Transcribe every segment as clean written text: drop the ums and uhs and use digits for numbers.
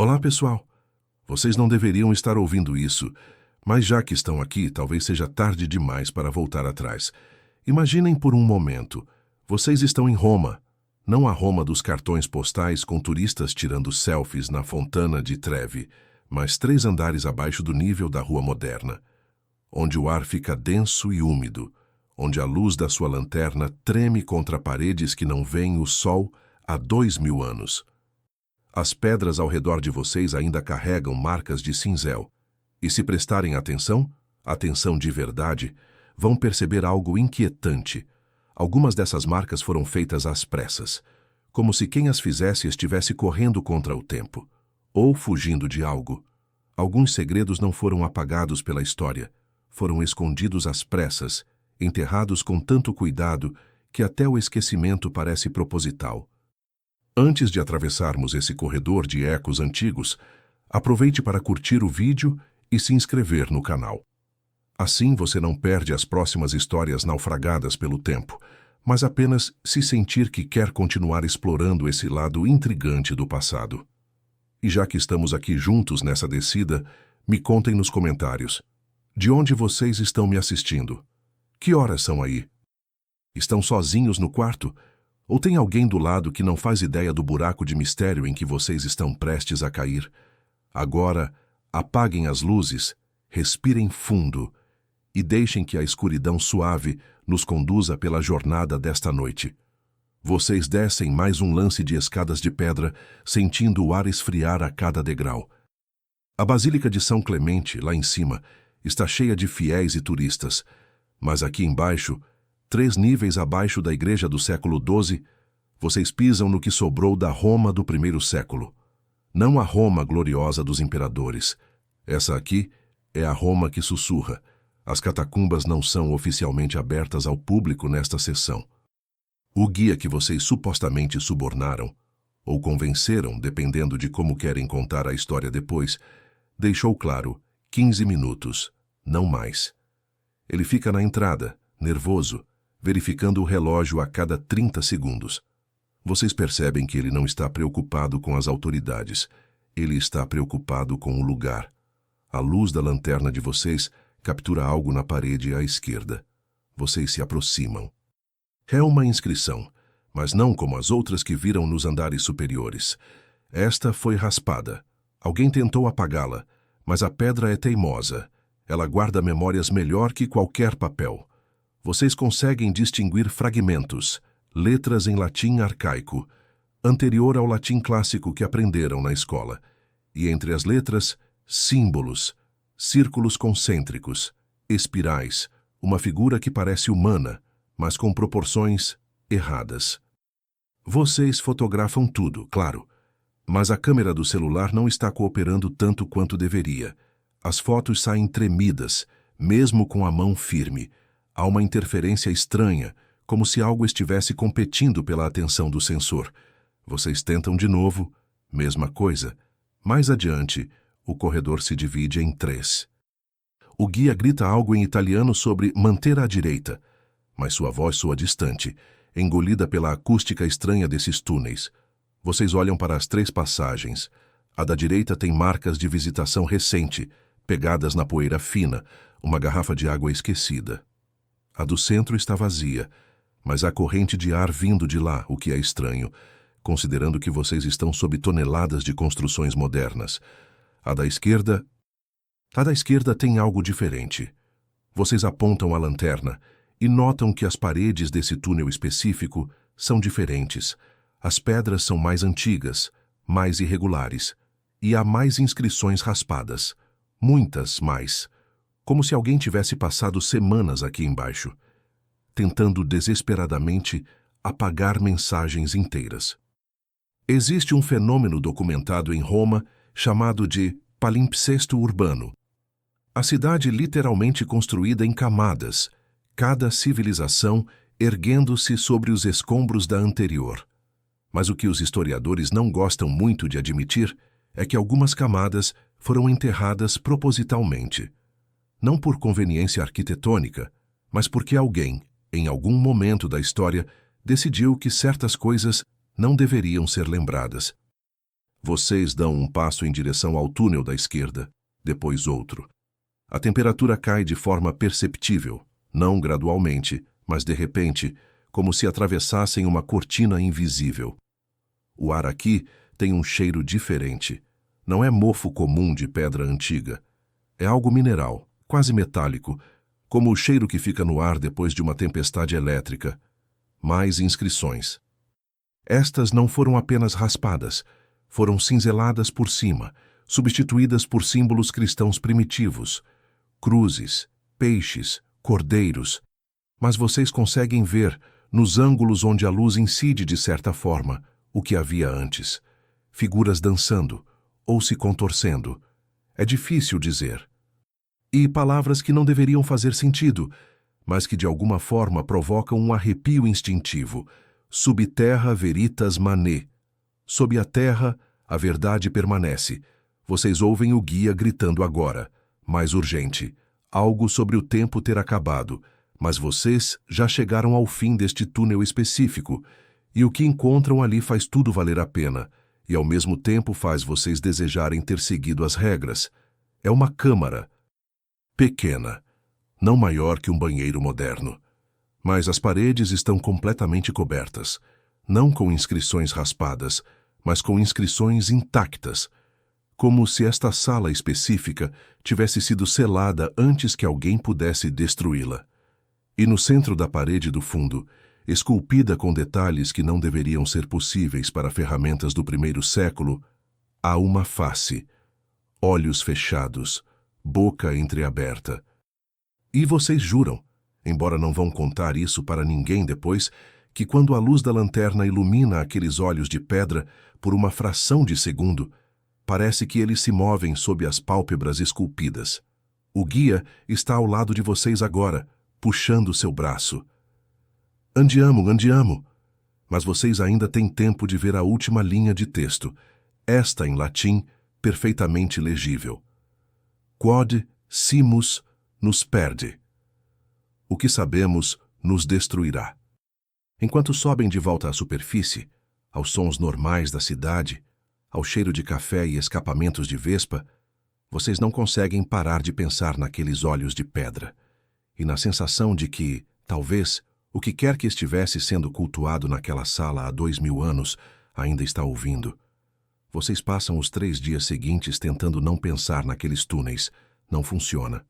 Olá, pessoal! Vocês não deveriam estar ouvindo isso, mas já que estão aqui, talvez seja tarde demais para voltar atrás. Imaginem por um momento, vocês estão em Roma, não a Roma dos cartões postais com turistas tirando selfies na Fontana di Trevi, mas 3 andares abaixo do nível da rua moderna, onde o ar fica denso e úmido, onde a luz da sua lanterna treme contra paredes que não veem o sol há 2000 anos. As pedras ao redor de vocês ainda carregam marcas de cinzel. E se prestarem atenção, atenção de verdade, vão perceber algo inquietante. Algumas dessas marcas foram feitas às pressas, como se quem as fizesse estivesse correndo contra o tempo, ou fugindo de algo. Alguns segredos não foram apagados pela história, foram escondidos às pressas, enterrados com tanto cuidado que até o esquecimento parece proposital. Antes de atravessarmos esse corredor de ecos antigos, aproveite para curtir o vídeo e se inscrever no canal. Assim você não perde as próximas histórias naufragadas pelo tempo, mas apenas se sentir que quer continuar explorando esse lado intrigante do passado. E já que estamos aqui juntos nessa descida, me contem nos comentários. De onde vocês estão me assistindo? Que horas são aí? Estão sozinhos no quarto? Ou tem alguém do lado que não faz ideia do buraco de mistério em que vocês estão prestes a cair? Agora, apaguem as luzes, respirem fundo e deixem que a escuridão suave nos conduza pela jornada desta noite. Vocês descem mais um lance de escadas de pedra, sentindo o ar esfriar a cada degrau. A Basílica de São Clemente, lá em cima, está cheia de fiéis e turistas, mas aqui embaixo, 3 níveis abaixo da igreja do século XII, vocês pisam no que sobrou da Roma do primeiro século. Não a Roma gloriosa dos imperadores. Essa aqui é a Roma que sussurra. As catacumbas não são oficialmente abertas ao público nesta sessão. O guia que vocês supostamente subornaram, ou convenceram, dependendo de como querem contar a história depois, deixou claro, 15 minutos, não mais. Ele fica na entrada, nervoso, verificando o relógio a cada 30 segundos. Vocês percebem que ele não está preocupado com as autoridades. Ele está preocupado com o lugar. A luz da lanterna de vocês captura algo na parede à esquerda. Vocês se aproximam. É uma inscrição, mas não como as outras que viram nos andares superiores. Esta foi raspada. Alguém tentou apagá-la, mas a pedra é teimosa. Ela guarda memórias melhor que qualquer papel. Vocês conseguem distinguir fragmentos, letras em latim arcaico, anterior ao latim clássico que aprenderam na escola, e entre as letras, símbolos, círculos concêntricos, espirais, uma figura que parece humana, mas com proporções erradas. Vocês fotografam tudo, claro, mas a câmera do celular não está cooperando tanto quanto deveria. As fotos saem tremidas, mesmo com a mão firme. Há uma interferência estranha, como se algo estivesse competindo pela atenção do sensor. Vocês tentam de novo, mesma coisa. Mais adiante, o corredor se divide em 3. O guia grita algo em italiano sobre manter à direita, mas sua voz soa distante, engolida pela acústica estranha desses túneis. Vocês olham para as 3 passagens. A da direita tem marcas de visitação recente, pegadas na poeira fina, uma garrafa de água esquecida. A do centro está vazia, mas há corrente de ar vindo de lá, o que é estranho, considerando que vocês estão sob toneladas de construções modernas. A da esquerda tem algo diferente. Vocês apontam a lanterna e notam que as paredes desse túnel específico são diferentes. As pedras são mais antigas, mais irregulares, e há mais inscrições raspadas. Muitas mais. Como se alguém tivesse passado semanas aqui embaixo, tentando desesperadamente apagar mensagens inteiras. Existe um fenômeno documentado em Roma chamado de palimpsesto urbano. A cidade literalmente construída em camadas, cada civilização erguendo-se sobre os escombros da anterior. Mas o que os historiadores não gostam muito de admitir é que algumas camadas foram enterradas propositalmente. Não por conveniência arquitetônica, mas porque alguém, em algum momento da história, decidiu que certas coisas não deveriam ser lembradas. Vocês dão um passo em direção ao túnel da esquerda, depois outro. A temperatura cai de forma perceptível, não gradualmente, mas de repente, como se atravessassem uma cortina invisível. O ar aqui tem um cheiro diferente. Não é mofo comum de pedra antiga. É algo mineral, quase metálico, como o cheiro que fica no ar depois de uma tempestade elétrica. Mais inscrições. Estas não foram apenas raspadas, foram cinzeladas por cima, substituídas por símbolos cristãos primitivos, cruzes, peixes, cordeiros. Mas vocês conseguem ver, nos ângulos onde a luz incide de certa forma, o que havia antes. Figuras dançando, ou se contorcendo. É difícil dizer. E palavras que não deveriam fazer sentido, mas que de alguma forma provocam um arrepio instintivo. Sub terra veritas mané. Sob a terra, a verdade permanece. Vocês ouvem o guia gritando agora, mais urgente, algo sobre o tempo ter acabado, mas vocês já chegaram ao fim deste túnel específico, e o que encontram ali faz tudo valer a pena, e ao mesmo tempo faz vocês desejarem ter seguido as regras. É uma câmara, pequena, não maior que um banheiro moderno. Mas as paredes estão completamente cobertas, não com inscrições raspadas, mas com inscrições intactas, como se esta sala específica tivesse sido selada antes que alguém pudesse destruí-la. E no centro da parede do fundo, esculpida com detalhes que não deveriam ser possíveis para ferramentas do primeiro século, há uma face, olhos fechados, boca entreaberta. E vocês juram, embora não vão contar isso para ninguém depois, que quando a luz da lanterna ilumina aqueles olhos de pedra por uma fração de segundo, parece que eles se movem sob as pálpebras esculpidas. O guia está ao lado de vocês agora, puxando seu braço. Andiamo, andiamo! Mas vocês ainda têm tempo de ver a última linha de texto, esta em latim, perfeitamente legível. Quod simus nos perde. O que sabemos nos destruirá. Enquanto sobem de volta à superfície, aos sons normais da cidade, ao cheiro de café e escapamentos de vespa, vocês não conseguem parar de pensar naqueles olhos de pedra e na sensação de que, talvez, o que quer que estivesse sendo cultuado naquela sala há 2000 anos ainda está ouvindo. Vocês passam os 3 dias seguintes tentando não pensar naqueles túneis. Não funciona.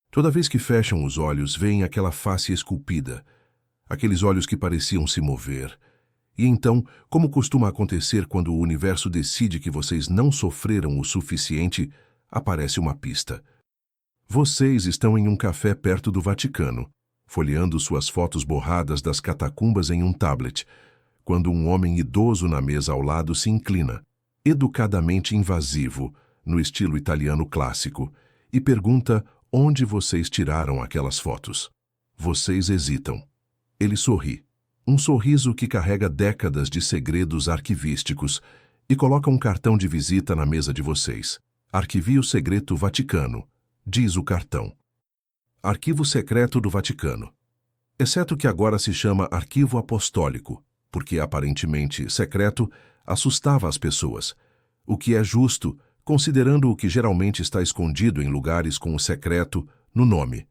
Toda vez que fecham os olhos, veem aquela face esculpida, aqueles olhos que pareciam se mover. E então, como costuma acontecer quando o universo decide que vocês não sofreram o suficiente, aparece uma pista. Vocês estão em um café perto do Vaticano, folheando suas fotos borradas das catacumbas em um tablet, quando um homem idoso na mesa ao lado se inclina, educadamente invasivo, no estilo italiano clássico, e pergunta onde vocês tiraram aquelas fotos. Vocês hesitam. Ele sorri. Um sorriso que carrega décadas de segredos arquivísticos e coloca um cartão de visita na mesa de vocês. Arquivio Secreto Vaticano, diz o cartão. Arquivo Secreto do Vaticano. Exceto que agora se chama Arquivo Apostólico, porque aparentemente secreto assustava as pessoas, o que é justo, considerando o que geralmente está escondido em lugares com o secreto no nome.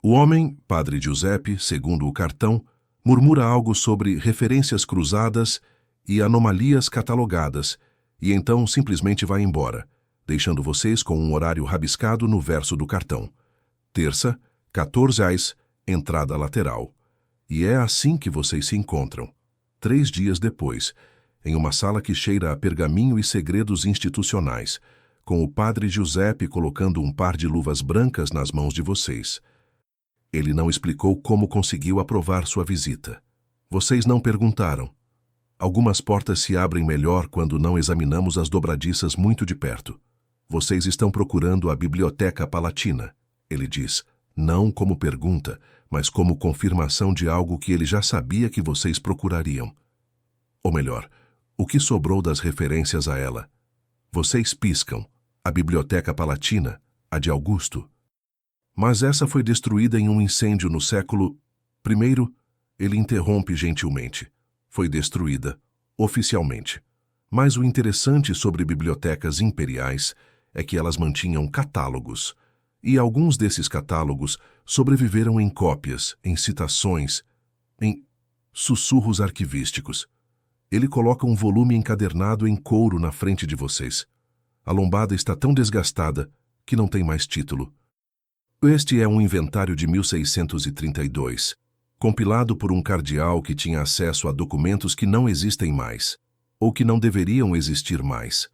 O homem, Padre Giuseppe, segundo o cartão, murmura algo sobre referências cruzadas e anomalias catalogadas, e então simplesmente vai embora, deixando vocês com um horário rabiscado no verso do cartão. Terça, 14 reais, entrada lateral. E é assim que vocês se encontram, 3 dias depois, em uma sala que cheira a pergaminho e segredos institucionais, com o Padre Giuseppe colocando um par de luvas brancas nas mãos de vocês. Ele não explicou como conseguiu aprovar sua visita. Vocês não perguntaram. Algumas portas se abrem melhor quando não examinamos as dobradiças muito de perto. Vocês estão procurando a Biblioteca Palatina, ele diz, não como pergunta, mas como confirmação de algo que ele já sabia que vocês procurariam. Ou melhor, o que sobrou das referências a ela. Vocês piscam. A Biblioteca Palatina, a de Augusto. Mas essa foi destruída em um incêndio no século I. Ele interrompe gentilmente. Foi destruída, oficialmente. Mas o interessante sobre bibliotecas imperiais é que elas mantinham catálogos, e alguns desses catálogos sobreviveram em cópias, em citações, em sussurros arquivísticos. Ele coloca um volume encadernado em couro na frente de vocês. A lombada está tão desgastada que não tem mais título. Este é um inventário de 1632, compilado por um cardeal que tinha acesso a documentos que não existem mais, ou que não deveriam existir mais.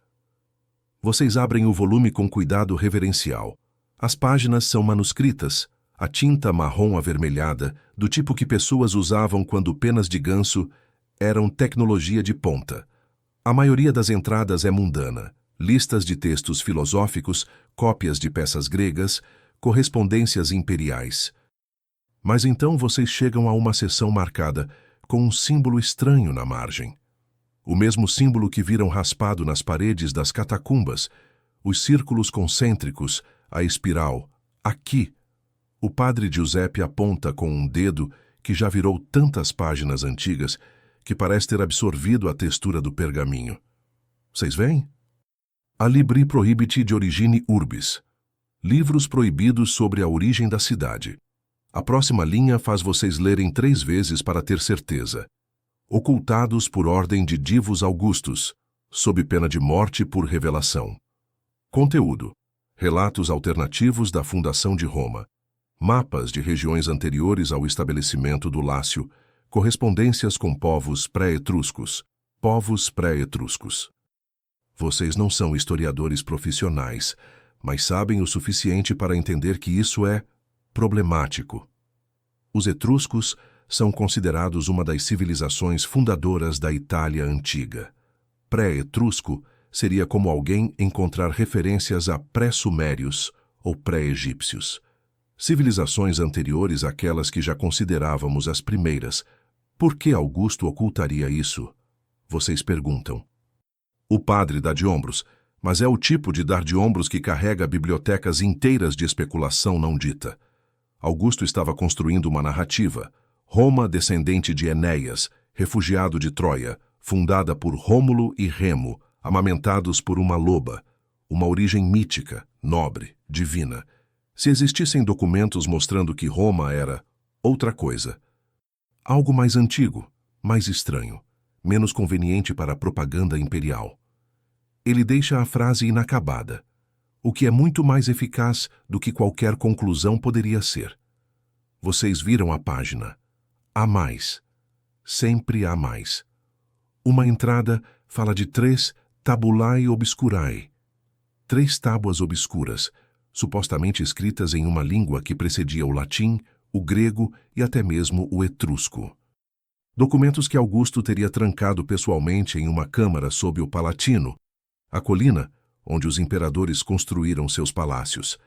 Vocês abrem o volume com cuidado reverencial. As páginas são manuscritas, a tinta marrom avermelhada, do tipo que pessoas usavam quando penas de ganso eram tecnologia de ponta. A maioria das entradas é mundana, listas de textos filosóficos, cópias de peças gregas, correspondências imperiais. Mas então vocês chegam a uma seção marcada com um símbolo estranho na margem. O mesmo símbolo que viram raspado nas paredes das catacumbas, os círculos concêntricos, a espiral. Aqui, o padre Giuseppe aponta com um dedo que já virou tantas páginas antigas que parece ter absorvido a textura do pergaminho. Vocês veem? A Libri Prohibiti de Origine Urbis. Livros proibidos sobre a origem da cidade. A próxima linha faz vocês lerem 3 vezes para ter certeza. Ocultados por ordem de Divos Augustus, sob pena de morte por revelação. Conteúdo: relatos alternativos da fundação de Roma, mapas de regiões anteriores ao estabelecimento do Lácio, correspondências com povos pré-etruscos, Vocês não são historiadores profissionais, mas sabem o suficiente para entender que isso é problemático. Os etruscos são considerados uma das civilizações fundadoras da Itália antiga. Pré-etrusco seria como alguém encontrar referências a pré-sumérios ou pré-egípcios. Civilizações anteriores àquelas que já considerávamos as primeiras. Por que Augusto ocultaria isso? Vocês perguntam. O padre dá de ombros, mas é o tipo de dar de ombros que carrega bibliotecas inteiras de especulação não dita. Augusto estava construindo uma narrativa. Roma, descendente de Enéas, refugiado de Troia, fundada por Rômulo e Remo, amamentados por uma loba, uma origem mítica, nobre, divina. Se existissem documentos mostrando que Roma era outra coisa, algo mais antigo, mais estranho, menos conveniente para a propaganda imperial. Ele deixa a frase inacabada, o que é muito mais eficaz do que qualquer conclusão poderia ser. Vocês viram a página. Há mais. Sempre há mais. Uma entrada fala de 3 tabulae obscurae. 3 tábuas obscuras, supostamente escritas em uma língua que precedia o latim, o grego e até mesmo o etrusco. Documentos que Augusto teria trancado pessoalmente em uma câmara sob o Palatino, a colina onde os imperadores construíram seus palácios.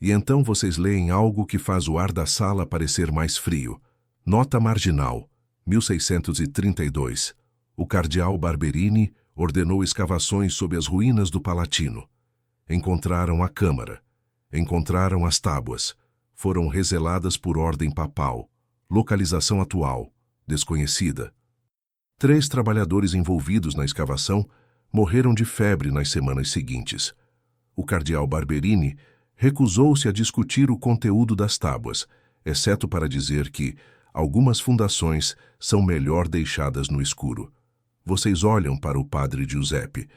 E então vocês leem algo que faz o ar da sala parecer mais frio. Nota marginal, 1632. O cardeal Barberini ordenou escavações sob as ruínas do Palatino. Encontraram a câmara. Encontraram as tábuas. Foram reseladas por ordem papal. Localização atual, desconhecida. 3 trabalhadores envolvidos na escavação morreram de febre nas semanas seguintes. O cardeal Barberini recusou-se a discutir o conteúdo das tábuas, exceto para dizer que algumas fundações são melhor deixadas no escuro. Vocês olham para o padre Giuseppe.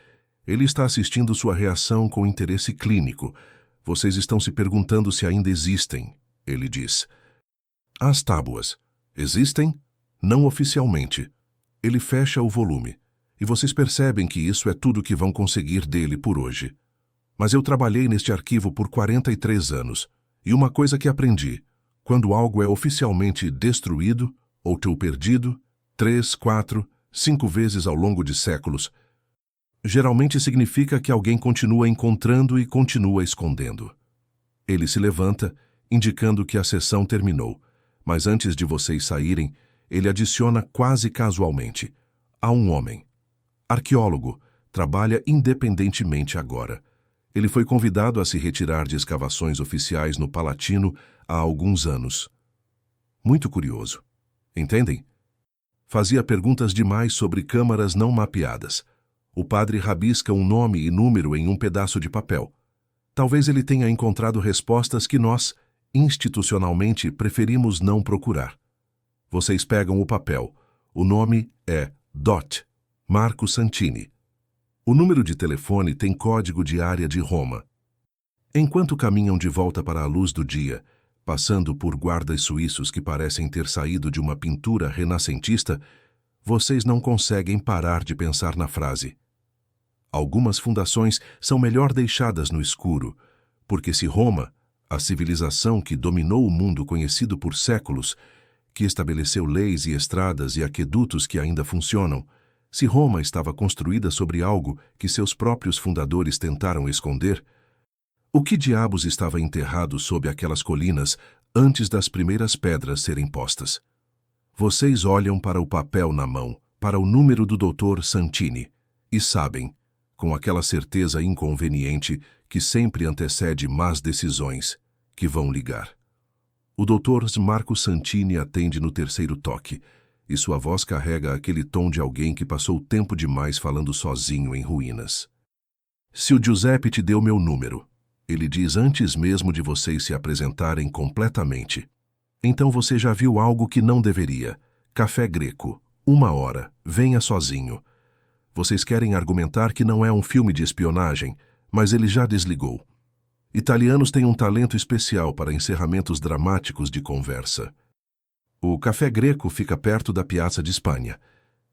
Ele está assistindo sua reação com interesse clínico. Vocês estão se perguntando se ainda existem, ele diz. As tábuas. Existem? Não oficialmente. Ele fecha o volume, e vocês percebem que isso é tudo que vão conseguir dele por hoje. Mas eu trabalhei neste arquivo por 43 anos, e uma coisa que aprendi, quando algo é oficialmente destruído, ou perdido, 3, 4, 5 vezes ao longo de séculos, geralmente significa que alguém continua encontrando e continua escondendo. Ele se levanta, indicando que a sessão terminou, mas antes de vocês saírem, ele adiciona quase casualmente. Há um homem. Arqueólogo, trabalha independentemente agora. Ele foi convidado a se retirar de escavações oficiais no Palatino há alguns anos. Muito curioso. Entendem? Fazia perguntas demais sobre câmaras não mapeadas. O padre rabisca um nome e número em um pedaço de papel. Talvez ele tenha encontrado respostas que nós, institucionalmente, preferimos não procurar. Vocês pegam o papel. O nome é DOT, Marco Santini. O número de telefone tem código de área de Roma. Enquanto caminham de volta para a luz do dia, passando por guardas suíços que parecem ter saído de uma pintura renascentista, vocês não conseguem parar de pensar na frase. Algumas fundações são melhor deixadas no escuro, porque se Roma, a civilização que dominou o mundo conhecido por séculos, que estabeleceu leis e estradas e aquedutos que ainda funcionam, se Roma estava construída sobre algo que seus próprios fundadores tentaram esconder, o que diabos estava enterrado sob aquelas colinas antes das primeiras pedras serem postas? Vocês olham para o papel na mão, para o número do Dr. Santini, e sabem, com aquela certeza inconveniente que sempre antecede más decisões, que vão ligar. O Dr. Marco Santini atende no terceiro toque, e sua voz carrega aquele tom de alguém que passou tempo demais falando sozinho em ruínas. Se o Giuseppe te deu meu número, ele diz antes mesmo de vocês se apresentarem completamente. Então você já viu algo que não deveria. Café Greco, 1 hora, venha sozinho. Vocês querem argumentar que não é um filme de espionagem, mas ele já desligou. Italianos têm um talento especial para encerramentos dramáticos de conversa. O Café Greco fica perto da Piazza de Espanha,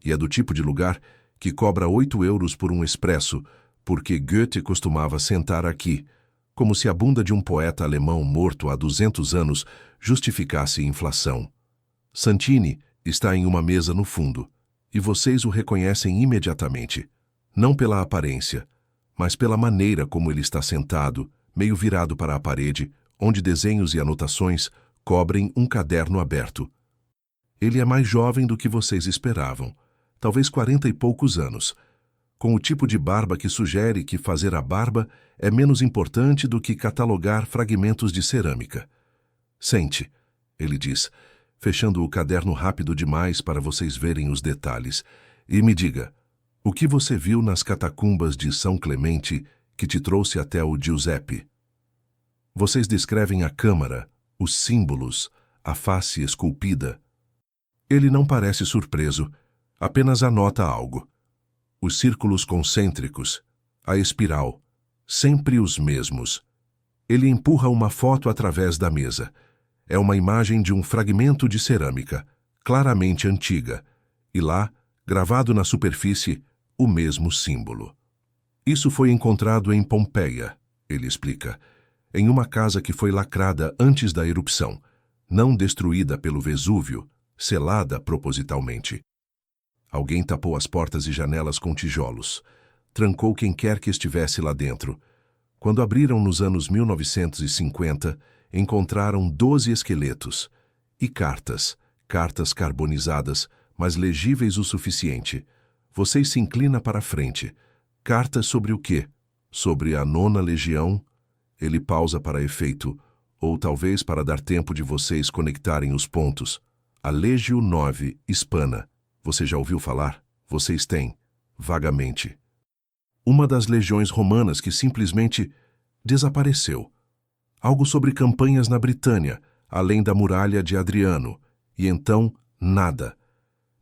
e é do tipo de lugar que cobra 8 euros por um expresso, porque Goethe costumava sentar aqui, como se a bunda de um poeta alemão morto há 200 anos justificasse inflação. Santini está em uma mesa no fundo, e vocês o reconhecem imediatamente, não pela aparência, mas pela maneira como ele está sentado, meio virado para a parede, onde desenhos e anotações cobrem um caderno aberto. Ele é mais jovem do que vocês esperavam, talvez 40 e poucos anos, com o tipo de barba que sugere que fazer a barba é menos importante do que catalogar fragmentos de cerâmica. Sente, ele diz, fechando o caderno rápido demais para vocês verem os detalhes, e me diga, o que você viu nas catacumbas de São Clemente que te trouxe até o Giuseppe? Vocês descrevem a câmara, os símbolos, a face esculpida. Ele não parece surpreso, apenas anota algo. Os círculos concêntricos, a espiral, sempre os mesmos. Ele empurra uma foto através da mesa. É uma imagem de um fragmento de cerâmica, claramente antiga, e lá, gravado na superfície, o mesmo símbolo. Isso foi encontrado em Pompeia, ele explica, em uma casa que foi lacrada antes da erupção, não destruída pelo Vesúvio, selada propositalmente. Alguém tapou as portas e janelas com tijolos. Trancou quem quer que estivesse lá dentro. Quando abriram nos anos 1950, encontraram 12 esqueletos. E cartas carbonizadas, mas legíveis o suficiente. Vocês se inclina para a frente. Cartas sobre o quê? Sobre a 9ª Legião? Ele pausa para efeito, ou talvez para dar tempo de vocês conectarem os pontos. A Legio 9, hispana. Você já ouviu falar? Vocês têm, vagamente. Uma das legiões romanas que simplesmente desapareceu. Algo sobre campanhas na Britânia, além da muralha de Adriano, e então nada.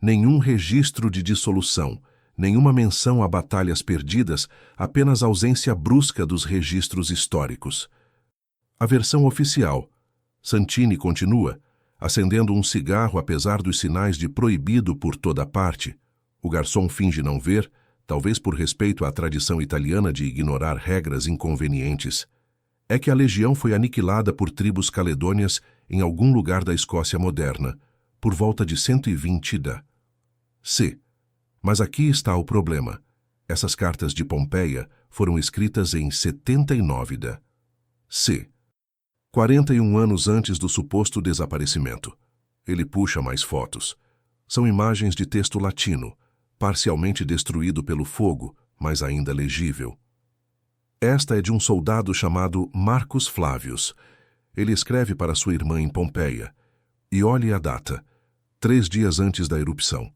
Nenhum registro de dissolução, nenhuma menção a batalhas perdidas, apenas ausência brusca dos registros históricos. A versão oficial. Santini continua, acendendo um cigarro apesar dos sinais de proibido por toda parte. O garçom finge não ver, talvez por respeito à tradição italiana de ignorar regras inconvenientes. É que a legião foi aniquilada por tribos caledônias em algum lugar da Escócia moderna, por volta de 120 da C. Mas aqui está o problema. Essas cartas de Pompeia foram escritas em 79 da C. 41 anos antes do suposto desaparecimento. Ele puxa mais fotos. São imagens de texto latino, parcialmente destruído pelo fogo, mas ainda legível. Esta é de um soldado chamado Marcus Flavius. Ele escreve para sua irmã em Pompeia. E olhe a data, 3 dias antes da erupção.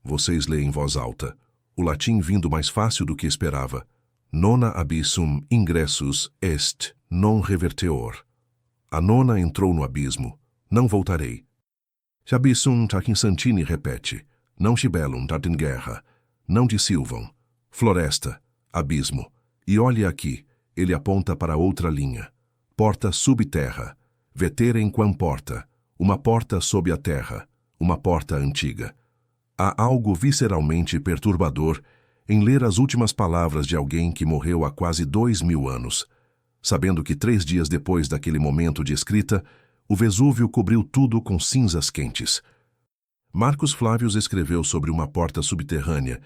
Vocês leem em voz alta. o latim vindo mais fácil do que esperava. Nona abyssum ingressus est, non reverteor. A nona entrou no abismo, não voltarei. Abyssum tac in Santini repete, não cibellum dat in guerra, não de Silvam, floresta, abismo. E olhe aqui, ele aponta para outra linha. Porta subterra, veterem quam porta, uma porta sob a terra, uma porta antiga. Há algo visceralmente perturbador em ler as últimas palavras de alguém que morreu há quase 2000 anos, sabendo que 3 dias depois daquele momento de escrita, o Vesúvio cobriu tudo com cinzas quentes. Marcos Flávios escreveu sobre uma porta subterrânea,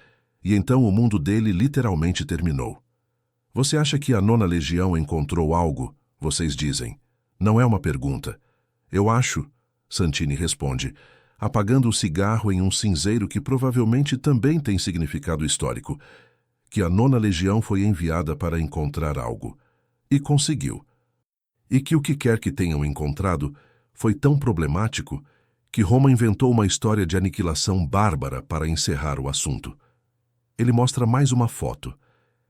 e então o mundo dele literalmente terminou. Você acha que a Nona Legião encontrou algo? Vocês dizem. Não é uma pergunta. Eu acho, Santini responde, apagando o cigarro em um cinzeiro que provavelmente também tem significado histórico, que a Nona Legião foi enviada para encontrar algo. E conseguiu. E que o que quer que tenham encontrado foi tão problemático que Roma inventou uma história de aniquilação bárbara para encerrar o assunto. Ele mostra mais uma foto.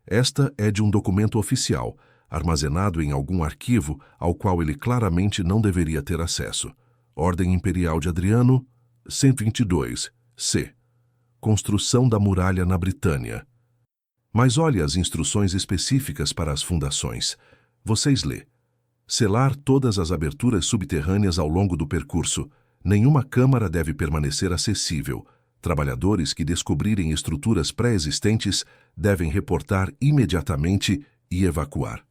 Esta é de um documento oficial, armazenado em algum arquivo ao qual ele claramente não deveria ter acesso. Ordem Imperial de Adriano, 122, C. Construção da muralha na Britânia. Mas olhe as instruções específicas para as fundações. Vocês lê. Selar todas as aberturas subterrâneas ao longo do percurso. Nenhuma câmara deve permanecer acessível. Trabalhadores que descobrirem estruturas pré-existentes devem reportar imediatamente e evacuar.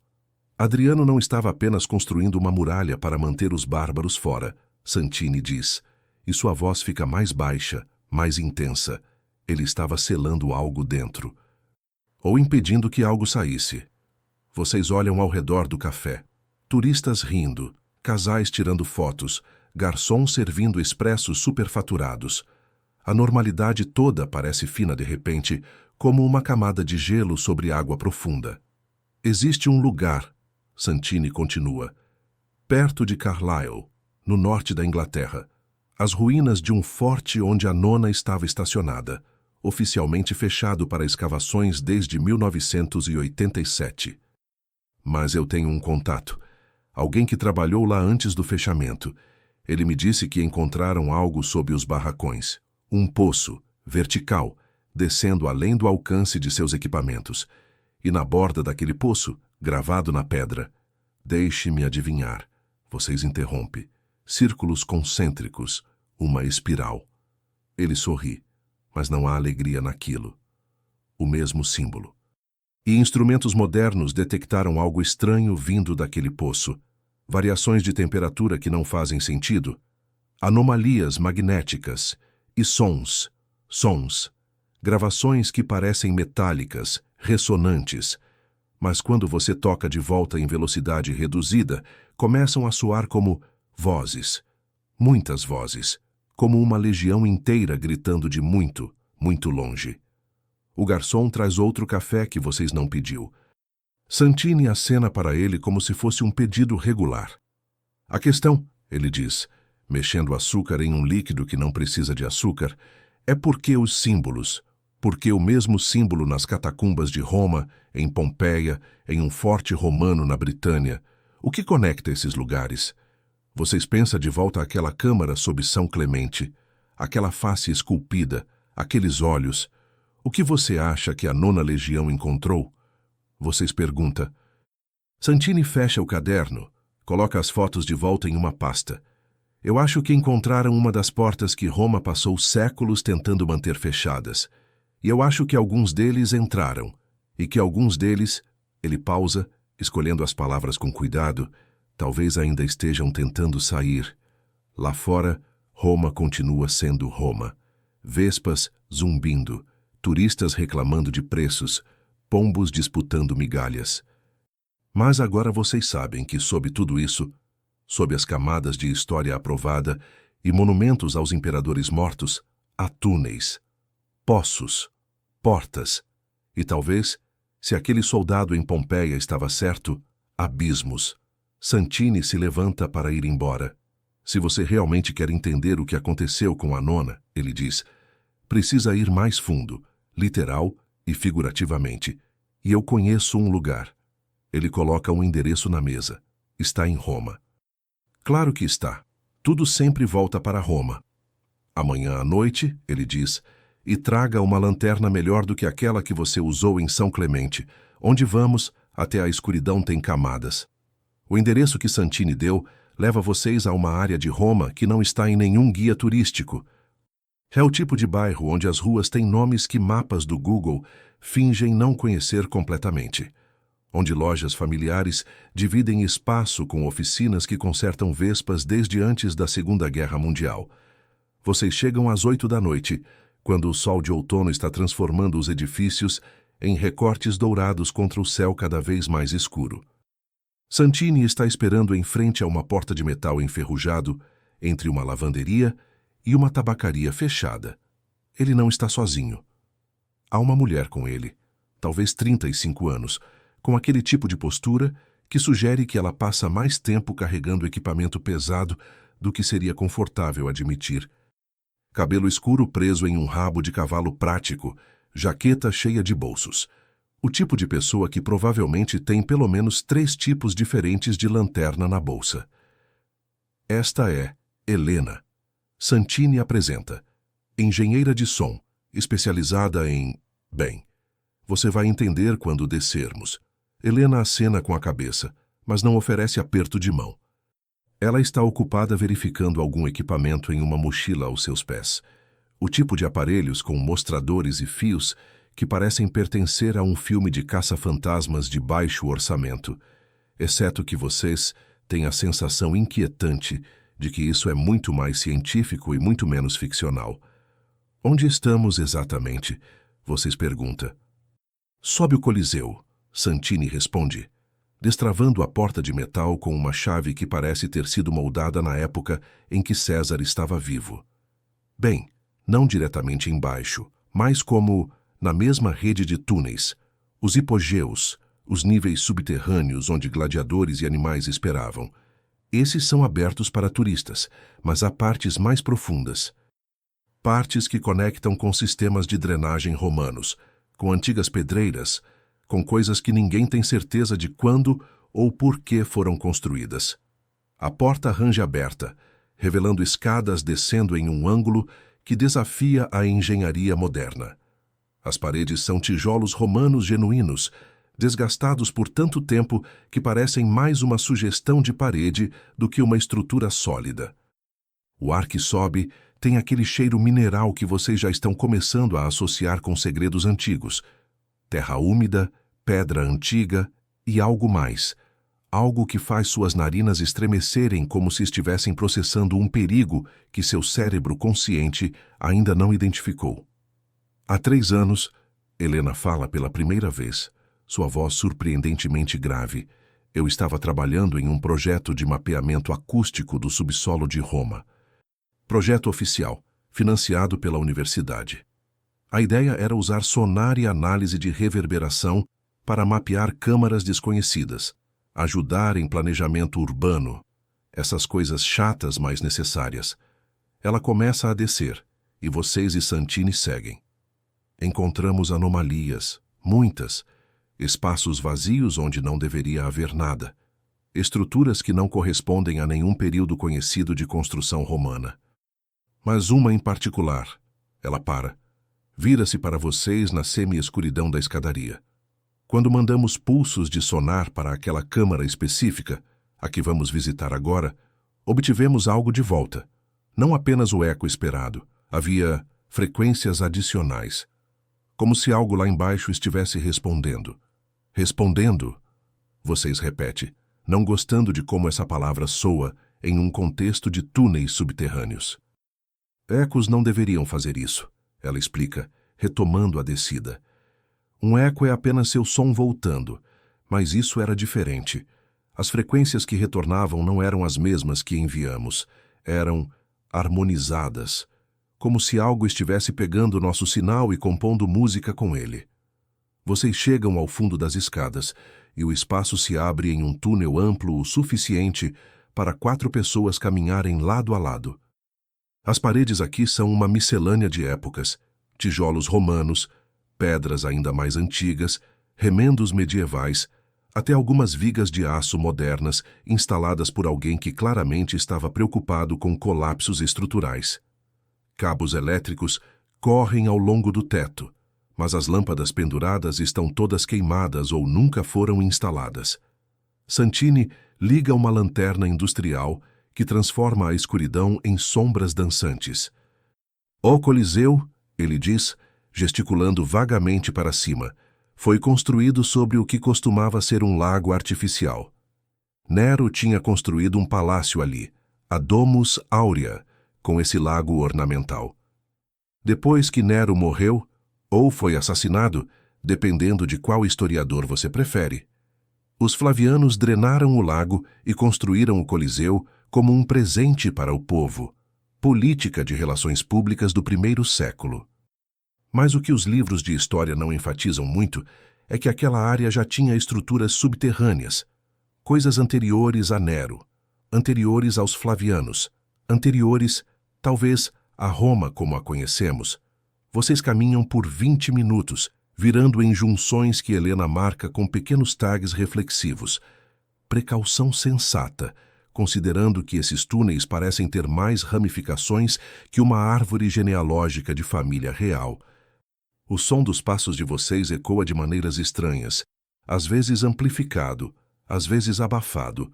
Adriano não estava apenas construindo uma muralha para manter os bárbaros fora, Santini diz, e sua voz fica mais baixa, mais intensa. Ele estava selando algo dentro. Ou impedindo que algo saísse. Vocês olham ao redor do café. Turistas rindo, casais tirando fotos, garçons servindo expressos superfaturados. A normalidade toda parece fina de repente, como uma camada de gelo sobre água profunda. Existe um lugar, Santini continua, perto de Carlisle, no norte da Inglaterra, as ruínas de um forte onde a Nona estava estacionada, oficialmente fechado para escavações desde 1987. Mas eu tenho um contato, alguém que trabalhou lá antes do fechamento. Ele me disse que encontraram algo sob os barracões. Um poço, vertical, descendo além do alcance de seus equipamentos. E na borda daquele poço, gravado na pedra, deixe-me adivinhar. Vocês interrompem. Círculos concêntricos, uma espiral. Ele sorri, mas não há alegria naquilo. O mesmo símbolo. E instrumentos modernos detectaram algo estranho vindo daquele poço. Variações de temperatura que não fazem sentido. Anomalias magnéticas. E sons. Gravações que parecem metálicas, ressonantes. Mas quando você toca de volta em velocidade reduzida, começam a soar como vozes. Muitas vozes. Como uma legião inteira gritando de muito, muito longe. O garçom traz outro café que vocês não pediu. Santini acena para ele como se fosse um pedido regular. A questão, ele diz, mexendo açúcar em um líquido que não precisa de açúcar, é por que os símbolos, porque o mesmo símbolo nas catacumbas de Roma, em Pompeia, em um forte romano na Britânia. O que conecta esses lugares? Vocês pensam de volta àquela câmara sob São Clemente, aquela face esculpida, aqueles olhos. O que você acha que a Nona Legião encontrou? Vocês perguntam. Santini fecha o caderno, coloca as fotos de volta em uma pasta. Eu acho que encontraram uma das portas que Roma passou séculos tentando manter fechadas. E eu acho que alguns deles entraram. E que alguns deles... Ele pausa, escolhendo as palavras com cuidado. Talvez ainda estejam tentando sair. Lá fora, Roma continua sendo Roma. Vespas zumbindo, turistas reclamando de preços, pombos disputando migalhas. Mas agora vocês sabem que sob tudo isso, sob as camadas de história aprovada e monumentos aos imperadores mortos, há túneis, poços, portas e talvez, se aquele soldado em Pompeia estava certo, abismos. Santini se levanta para ir embora. Se você realmente quer entender o que aconteceu com a Nona, ele diz, precisa ir mais fundo, literal e figurativamente, e eu conheço um lugar. Ele coloca um endereço na mesa. Está em Roma. Claro que está. Tudo sempre volta para Roma. Amanhã à noite, ele diz, e traga uma lanterna melhor do que aquela que você usou em São Clemente. Onde vamos, até a escuridão tem camadas. O endereço que Santini deu leva vocês a uma área de Roma que não está em nenhum guia turístico. É o tipo de bairro onde as ruas têm nomes que mapas do Google fingem não conhecer completamente. Onde lojas familiares dividem espaço com oficinas que consertam Vespas desde antes da Segunda Guerra Mundial. Vocês chegam às 8 da noite, quando o sol de outono está transformando os edifícios em recortes dourados contra o céu cada vez mais escuro. Santini está esperando em frente a uma porta de metal enferrujado, entre uma lavanderia e uma tabacaria fechada. Ele não está sozinho. Há uma mulher com ele, talvez 35 anos, com aquele tipo de postura que sugere que ela passa mais tempo carregando equipamento pesado do que seria confortável admitir. Cabelo escuro preso em um rabo de cavalo prático, jaqueta cheia de bolsos. O tipo de pessoa que provavelmente tem pelo menos 3 tipos diferentes de lanterna na bolsa. Esta é Helena. Santini apresenta. Engenheira de som, especializada em... Bem, você vai entender quando descermos. Helena acena com a cabeça, mas não oferece aperto de mão. Ela está ocupada verificando algum equipamento em uma mochila aos seus pés. O tipo de aparelhos com mostradores e fios que parecem pertencer a um filme de caça-fantasmas de baixo orçamento, exceto que vocês têm a sensação inquietante de que isso é muito mais científico e muito menos ficcional. Onde estamos exatamente? Vocês perguntam. Sobe o Coliseu, Santini responde, destravando a porta de metal com uma chave que parece ter sido moldada na época em que César estava vivo. Bem, não diretamente embaixo, mas como na mesma rede de túneis, os hipogeus, os níveis subterrâneos onde gladiadores e animais esperavam. Esses são abertos para turistas, mas há partes mais profundas. Partes que conectam com sistemas de drenagem romanos, com antigas pedreiras, com coisas que ninguém tem certeza de quando ou por que foram construídas. A porta range aberta, revelando escadas descendo em um ângulo que desafia a engenharia moderna. As paredes são tijolos romanos genuínos, desgastados por tanto tempo que parecem mais uma sugestão de parede do que uma estrutura sólida. O ar que sobe tem aquele cheiro mineral que vocês já estão começando a associar com segredos antigos. Terra úmida, pedra antiga e algo mais. Algo que faz suas narinas estremecerem como se estivessem processando um perigo que seu cérebro consciente ainda não identificou. Há 3 anos, Helena fala pela primeira vez, sua voz surpreendentemente grave. Eu estava trabalhando em um projeto de mapeamento acústico do subsolo de Roma. Projeto oficial, financiado pela universidade. A ideia era usar sonar e análise de reverberação para mapear câmaras desconhecidas, ajudar em planejamento urbano, essas coisas chatas, mas necessárias. Ela começa a descer, e vocês e Santini seguem. Encontramos anomalias, muitas, espaços vazios onde não deveria haver nada, estruturas que não correspondem a nenhum período conhecido de construção romana. Mas uma em particular, ela para, vira-se para vocês na semi-escuridão da escadaria. Quando mandamos pulsos de sonar para aquela câmara específica, a que vamos visitar agora, obtivemos algo de volta. Não apenas o eco esperado, havia frequências adicionais. Como se algo lá embaixo estivesse respondendo. Respondendo, vocês repete, não gostando de como essa palavra soa em um contexto de túneis subterrâneos. Ecos não deveriam fazer isso, ela explica, retomando a descida. Um eco é apenas seu som voltando, mas isso era diferente. As frequências que retornavam não eram as mesmas que enviamos, eram harmonizadas, como se algo estivesse pegando nosso sinal e compondo música com ele. Vocês chegam ao fundo das escadas e o espaço se abre em um túnel amplo o suficiente para 4 pessoas caminharem lado a lado. As paredes aqui são uma miscelânea de épocas, tijolos romanos, pedras ainda mais antigas, remendos medievais, até algumas vigas de aço modernas instaladas por alguém que claramente estava preocupado com colapsos estruturais. Cabos elétricos correm ao longo do teto, mas as lâmpadas penduradas estão todas queimadas ou nunca foram instaladas. Santini liga uma lanterna industrial que transforma a escuridão em sombras dançantes. O Coliseu, ele diz, gesticulando vagamente para cima, foi construído sobre o que costumava ser um lago artificial. Nero tinha construído um palácio ali, a Domus Aurea, com esse lago ornamental. Depois que Nero morreu, ou foi assassinado, dependendo de qual historiador você prefere, os Flavianos drenaram o lago e construíram o Coliseu como um presente para o povo, política de relações públicas do primeiro século. Mas o que os livros de história não enfatizam muito é que aquela área já tinha estruturas subterrâneas, coisas anteriores a Nero, anteriores aos Flavianos, anteriores, talvez, a Roma como a conhecemos. Vocês caminham por 20 minutos, virando em junções que Helena marca com pequenos tags reflexivos. Precaução sensata, considerando que esses túneis parecem ter mais ramificações que uma árvore genealógica de família real. O som dos passos de vocês ecoa de maneiras estranhas, às vezes amplificado, às vezes abafado,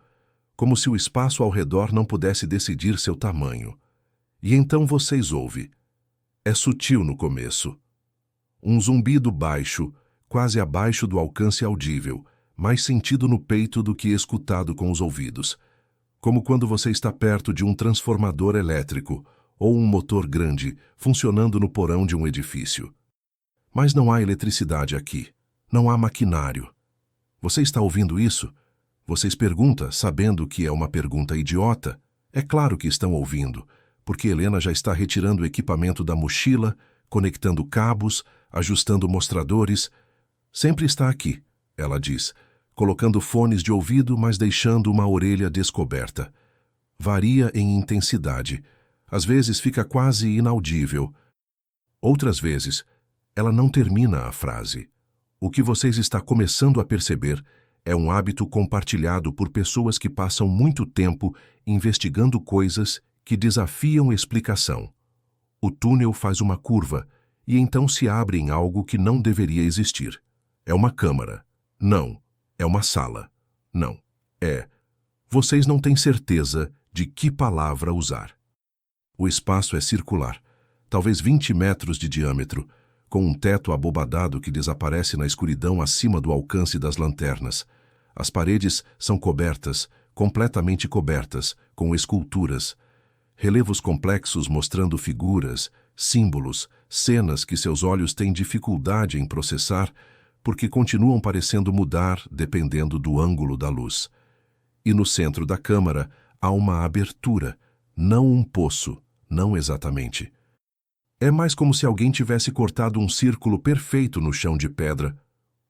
como se o espaço ao redor não pudesse decidir seu tamanho. E então vocês ouvem. É sutil no começo. Um zumbido baixo, quase abaixo do alcance audível, mais sentido no peito do que escutado com os ouvidos. Como quando você está perto de um transformador elétrico ou um motor grande funcionando no porão de um edifício. Mas não há eletricidade aqui. Não há maquinário. Você está ouvindo isso? Vocês perguntam, sabendo que é uma pergunta idiota. É claro que estão ouvindo, porque Helena já está retirando o equipamento da mochila, conectando cabos, ajustando mostradores. Sempre está aqui, ela diz, colocando fones de ouvido, mas deixando uma orelha descoberta. Varia em intensidade. Às vezes fica quase inaudível. Outras vezes, ela não termina a frase. O que vocês estão começando a perceber é um hábito compartilhado por pessoas que passam muito tempo investigando coisas que desafiam explicação. O túnel faz uma curva e então se abre em algo que não deveria existir. É uma câmara. Não. É uma sala. Não. É. Vocês não têm certeza de que palavra usar. O espaço é circular, talvez 20 metros de diâmetro, com um teto abobadado que desaparece na escuridão acima do alcance das lanternas. As paredes são cobertas, completamente cobertas, com esculturas. Relevos complexos mostrando figuras, símbolos, cenas que seus olhos têm dificuldade em processar, porque continuam parecendo mudar dependendo do ângulo da luz. E no centro da câmara há uma abertura, não um poço, não exatamente. É mais como se alguém tivesse cortado um círculo perfeito no chão de pedra,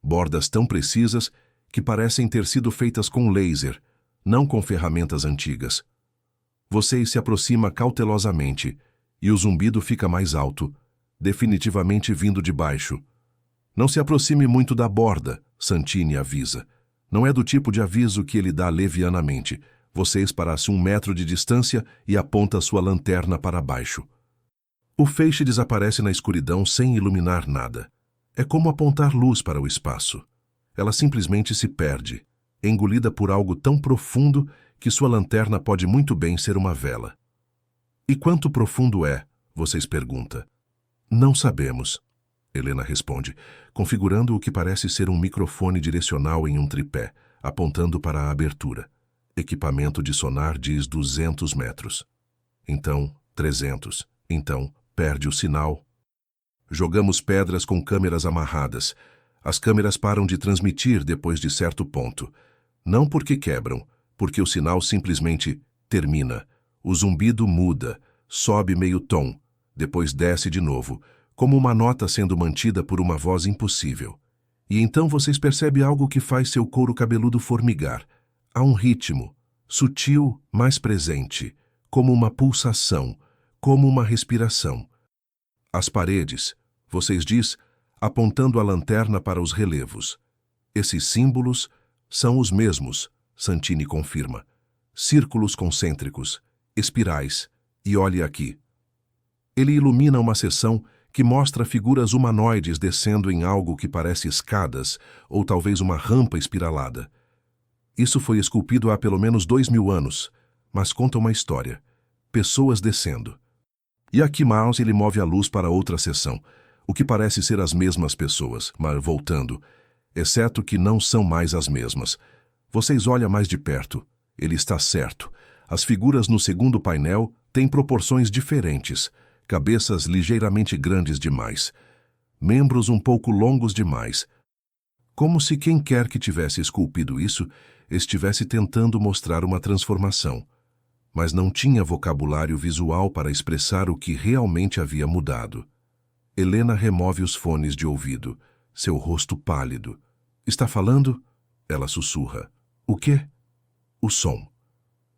bordas tão precisas que parecem ter sido feitas com laser, não com ferramentas antigas. Vocês se aproximam cautelosamente e o zumbido fica mais alto, definitivamente vindo de baixo. Não se aproxime muito da borda, Santini avisa. Não é do tipo de aviso que ele dá levianamente. Vocês param-se 1 metro de distância e aponta sua lanterna para baixo. O feixe desaparece na escuridão sem iluminar nada. É como apontar luz para o espaço. Ela simplesmente se perde, engolida por algo tão profundo que sua lanterna pode muito bem ser uma vela. E quanto profundo é? Vocês perguntam. Não sabemos, Helena responde, configurando o que parece ser um microfone direcional em um tripé, apontando para a abertura. Equipamento de sonar diz 200 metros. Então, 300. Então, perde o sinal. Jogamos pedras com câmeras amarradas. As câmeras param de transmitir depois de certo ponto. Não porque quebram, porque o sinal simplesmente termina. O zumbido muda, sobe meio tom, depois desce de novo, como uma nota sendo mantida por uma voz impossível. E então vocês percebem algo que faz seu couro cabeludo formigar. Há um ritmo, sutil, mas presente, como uma pulsação, como uma respiração. As paredes, vocês diz, apontando a lanterna para os relevos. Esses símbolos são os mesmos, Santini confirma. Círculos concêntricos, espirais, e olhe aqui. Ele ilumina uma seção que mostra figuras humanoides descendo em algo que parece escadas ou talvez uma rampa espiralada. Isso foi esculpido há pelo menos 2000 anos, mas conta uma história. Pessoas descendo. E aqui Mouse ele move a luz para outra seção, o que parece ser as mesmas pessoas, mas voltando, exceto que não são mais as mesmas. Vocês olham mais de perto. Ele está certo. As figuras no segundo painel têm proporções diferentes, cabeças ligeiramente grandes demais, membros um pouco longos demais, como se quem quer que tivesse esculpido isso estivesse tentando mostrar uma transformação, mas não tinha vocabulário visual para expressar o que realmente havia mudado. Helena remove os fones de ouvido, seu rosto pálido. Está falando? Ela sussurra. O quê? O som.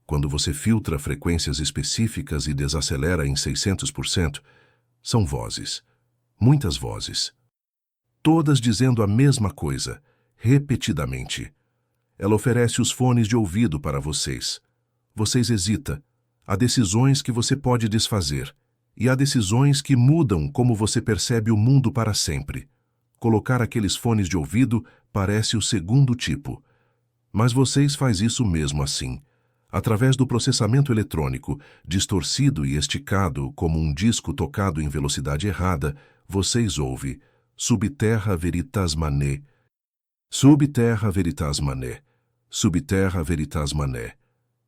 Quando você filtra frequências específicas e desacelera em 600%, são vozes. Muitas vozes. Todas dizendo a mesma coisa, repetidamente. Ela oferece os fones de ouvido para vocês. Vocês hesitam. Há decisões que você pode desfazer, e há decisões que mudam como você percebe o mundo para sempre. Colocar aqueles fones de ouvido parece o segundo tipo. Mas vocês fazem isso mesmo assim. Através do processamento eletrônico, distorcido e esticado como um disco tocado em velocidade errada, vocês ouvem Subterra Veritas Mané, Subterra Veritas Mané, Subterra Veritas Mané.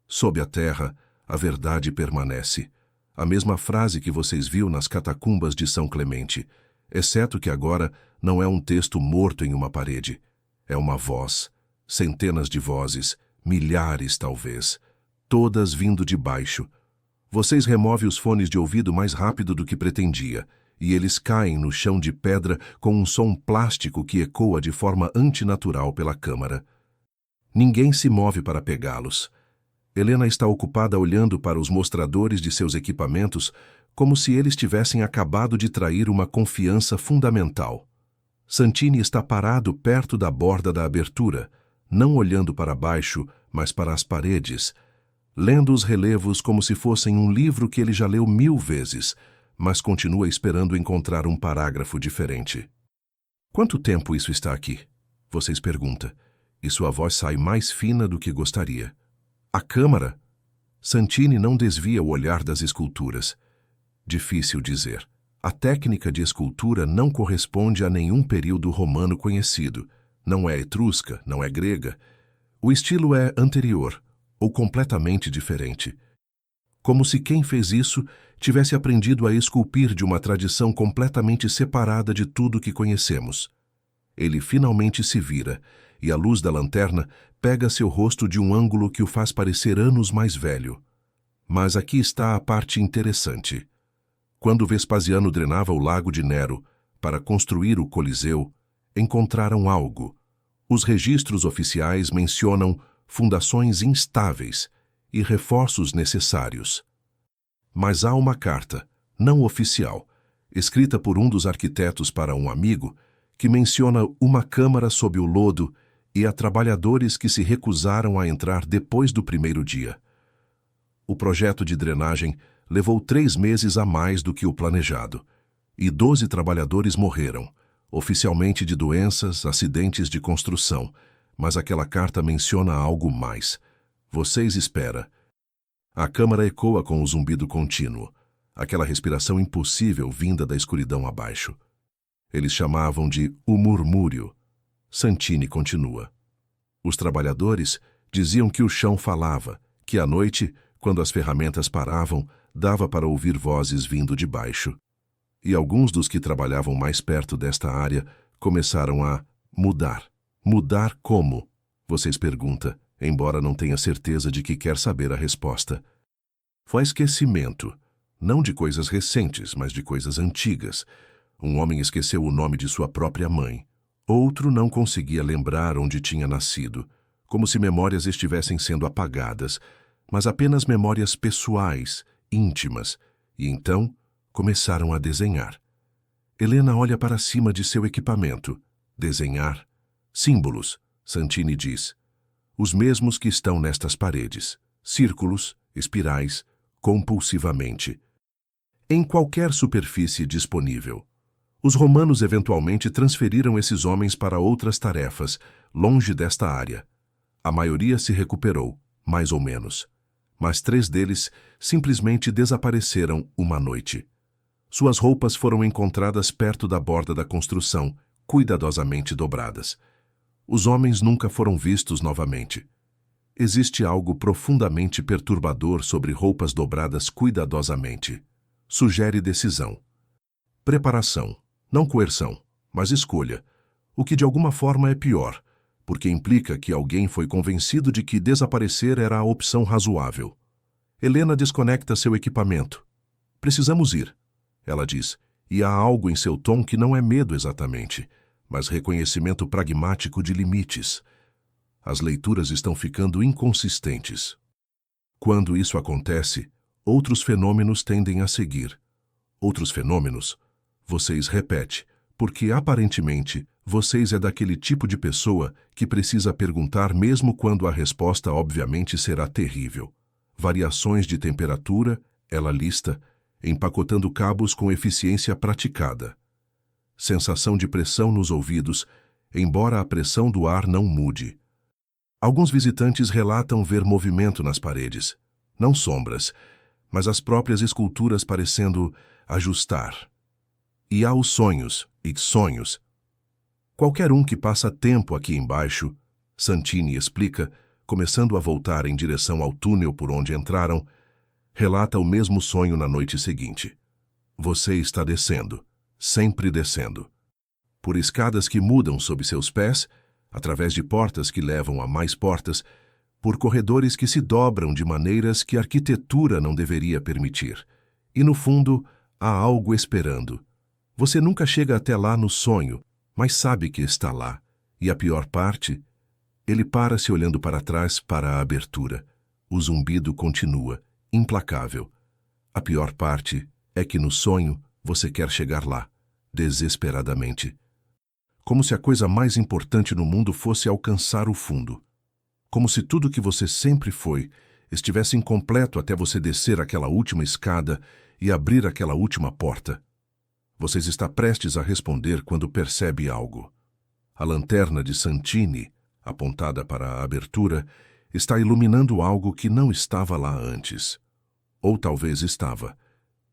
Sob a terra, a verdade permanece. A mesma frase que vocês viram nas catacumbas de São Clemente, exceto que agora não é um texto morto em uma parede. É uma voz, centenas de vozes, milhares talvez, todas vindo de baixo. Vocês removem os fones de ouvido mais rápido do que pretendia, e eles caem no chão de pedra com um som plástico que ecoa de forma antinatural pela câmara. Ninguém se move para pegá-los. Helena está ocupada olhando para os mostradores de seus equipamentos como se eles tivessem acabado de trair uma confiança fundamental. Santini está parado perto da borda da abertura, não olhando para baixo, mas para as paredes, lendo os relevos como se fossem um livro que ele já leu 1000 vezes, mas continua esperando encontrar um parágrafo diferente. Quanto tempo isso está aqui? Vocês perguntam, e sua voz sai mais fina do que gostaria. A câmara? Santini não desvia o olhar das esculturas. Difícil dizer. A técnica de escultura não corresponde a nenhum período romano conhecido. Não é etrusca, não é grega. O estilo é anterior, ou completamente diferente. Como se quem fez isso tivesse aprendido a esculpir de uma tradição completamente separada de tudo que conhecemos. Ele finalmente se vira, e a luz da lanterna pega seu rosto de um ângulo que o faz parecer anos mais velho. Mas aqui está a parte interessante. Quando Vespasiano drenava o lago de Nero para construir o Coliseu, encontraram algo. Os registros oficiais mencionam fundações instáveis e reforços necessários. Mas há uma carta, não oficial, escrita por um dos arquitetos para um amigo, que menciona uma câmara sob o lodo e a trabalhadores que se recusaram a entrar depois do primeiro dia. O projeto de drenagem levou 3 meses a mais do que o planejado, e 12 trabalhadores morreram, oficialmente de doenças, acidentes de construção, mas aquela carta menciona algo mais. Vocês esperam. A câmara ecoa com o zumbido contínuo, aquela respiração impossível vinda da escuridão abaixo. Eles chamavam de o murmúrio. Santini continua. Os trabalhadores diziam que o chão falava, que à noite, quando as ferramentas paravam, dava para ouvir vozes vindo de baixo. E alguns dos que trabalhavam mais perto desta área começaram a mudar. Mudar como? Vocês perguntam, embora não tenha certeza de que quer saber a resposta. Foi esquecimento, não de coisas recentes, mas de coisas antigas. Um homem esqueceu o nome de sua própria mãe. Outro não conseguia lembrar onde tinha nascido, como se memórias estivessem sendo apagadas, mas apenas memórias pessoais, íntimas, e então começaram a desenhar. Helena olha para cima de seu equipamento. Desenhar. Símbolos, Santini diz. Os mesmos que estão nestas paredes. Círculos, espirais, compulsivamente. Em qualquer superfície disponível. Os romanos eventualmente transferiram esses homens para outras tarefas, longe desta área. A maioria se recuperou, mais ou menos. Mas 3 deles simplesmente desapareceram uma noite. Suas roupas foram encontradas perto da borda da construção, cuidadosamente dobradas. Os homens nunca foram vistos novamente. Existe algo profundamente perturbador sobre roupas dobradas cuidadosamente. Sugere decisão. Preparação, não coerção, mas escolha, o que de alguma forma é pior, porque implica que alguém foi convencido de que desaparecer era a opção razoável. Helena desconecta seu equipamento. Precisamos ir, ela diz, e há algo em seu tom que não é medo exatamente, mas reconhecimento pragmático de limites. As leituras estão ficando inconsistentes. Quando isso acontece, outros fenômenos tendem a seguir. Outros fenômenos, vocês repete, porque aparentemente vocês é daquele tipo de pessoa que precisa perguntar mesmo quando a resposta obviamente será terrível. Variações de temperatura, ela lista, empacotando cabos com eficiência praticada. Sensação de pressão nos ouvidos, embora a pressão do ar não mude. Alguns visitantes relatam ver movimento nas paredes, não sombras, mas as próprias esculturas parecendo ajustar. E há os sonhos, e sonhos. Qualquer um que passa tempo aqui embaixo, Santini explica, começando a voltar em direção ao túnel por onde entraram, relata o mesmo sonho na noite seguinte. Você está descendo, sempre descendo. Por escadas que mudam sob seus pés, através de portas que levam a mais portas, por corredores que se dobram de maneiras que a arquitetura não deveria permitir. E no fundo, há algo esperando. Você nunca chega até lá no sonho, mas sabe que está lá. E a pior parte? Ele para-se olhando para trás para a abertura. O zumbido continua, implacável. A pior parte é que no sonho você quer chegar lá, desesperadamente. Como se a coisa mais importante no mundo fosse alcançar o fundo. Como se tudo que você sempre foi estivesse incompleto até você descer aquela última escada e abrir aquela última porta. Você está prestes a responder quando percebe algo. A lanterna de Santini, apontada para a abertura, está iluminando algo que não estava lá antes. Ou talvez estava,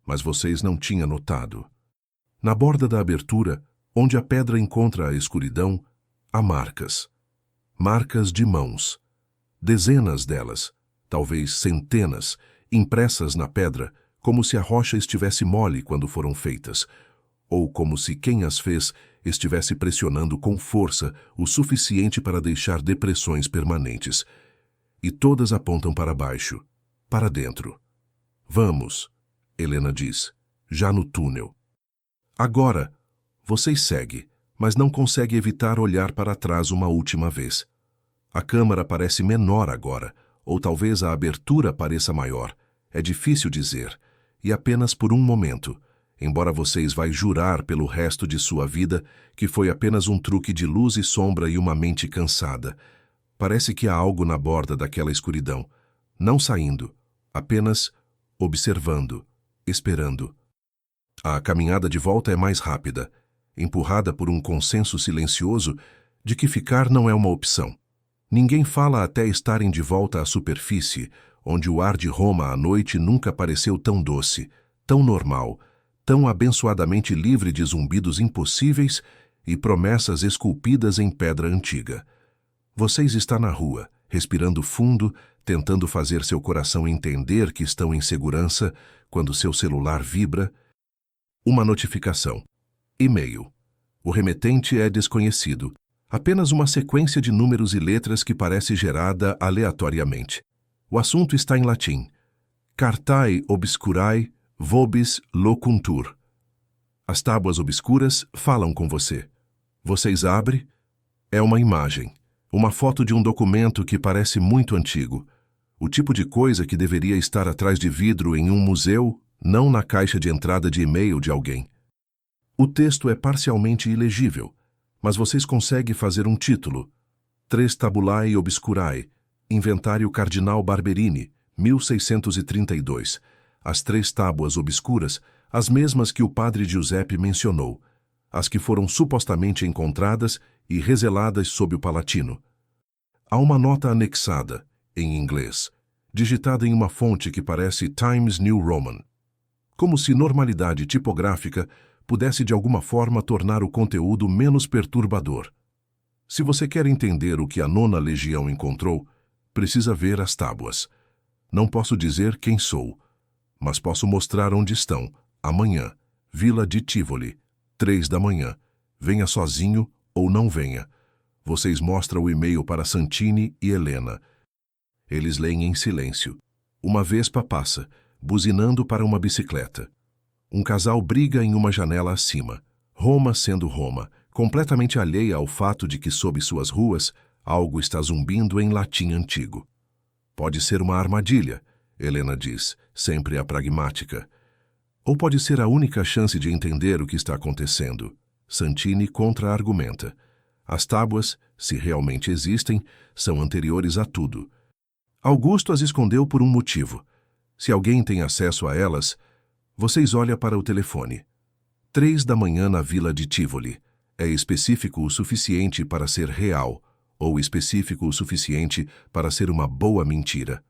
mas vocês não tinham notado. Na borda da abertura, onde a pedra encontra a escuridão, há marcas. Marcas de mãos. Dezenas delas, talvez centenas, impressas na pedra, como se a rocha estivesse mole quando foram feitas, ou como se quem as fez estivesse pressionando com força o suficiente para deixar depressões permanentes. E todas apontam para baixo, para dentro. Vamos, Helena diz, já no túnel. Agora, vocês seguem, mas não consegue evitar olhar para trás uma última vez. A câmara parece menor agora, ou talvez a abertura pareça maior. É difícil dizer, e apenas por um momento, embora vocês vai jurar pelo resto de sua vida que foi apenas um truque de luz e sombra e uma mente cansada. Parece que há algo na borda daquela escuridão, não saindo, apenas observando, esperando. A caminhada de volta é mais rápida, empurrada por um consenso silencioso de que ficar não é uma opção. Ninguém fala até estarem de volta à superfície, onde o ar de Roma à noite nunca pareceu tão doce, tão normal, tão abençoadamente livre de zumbidos impossíveis e promessas esculpidas em pedra antiga. Vocês estão na rua, respirando fundo, tentando fazer seu coração entender que estão em segurança, quando seu celular vibra. Uma notificação. E-mail. O remetente é desconhecido. Apenas uma sequência de números e letras que parece gerada aleatoriamente. O assunto está em latim. Cartae obscurae vobis locuntur. As tábuas obscuras falam com você. Vocês abrem. É uma imagem. Uma foto de um documento que parece muito antigo. O tipo de coisa que deveria estar atrás de vidro em um museu, não na caixa de entrada de e-mail de alguém. O texto é parcialmente ilegível, mas vocês conseguem fazer um título: Tres Tabulae Obscurae, Inventário Cardinal Barberini, 1632. As 3 tábuas obscuras, as mesmas que o padre Giuseppe mencionou, as que foram supostamente encontradas e reseladas sob o Palatino. Há uma nota anexada, em inglês, digitada em uma fonte que parece Times New Roman, como se normalidade tipográfica pudesse de alguma forma tornar o conteúdo menos perturbador. Se você quer entender o que a 9ª Legião encontrou, precisa ver as tábuas. Não posso dizer quem sou, mas posso mostrar onde estão. Amanhã, Vila de Tivoli, 3 da manhã. Venha sozinho ou não venha. Vocês mostram o e-mail para Santini e Helena. Eles leem em silêncio. Uma vespa passa, buzinando para uma bicicleta. Um casal briga em uma janela acima. Roma sendo Roma, completamente alheia ao fato de que sob suas ruas algo está zumbindo em latim antigo. Pode ser uma armadilha, Helena diz, sempre a pragmática. Ou pode ser a única chance de entender o que está acontecendo. Santini contra-argumenta. As tábuas, se realmente existem, são anteriores a tudo. Augusto as escondeu por um motivo. Se alguém tem acesso a elas, vocês olham para o telefone. 3 da manhã na Vila de Tivoli. É específico o suficiente para ser real, ou específico o suficiente para ser uma boa mentira.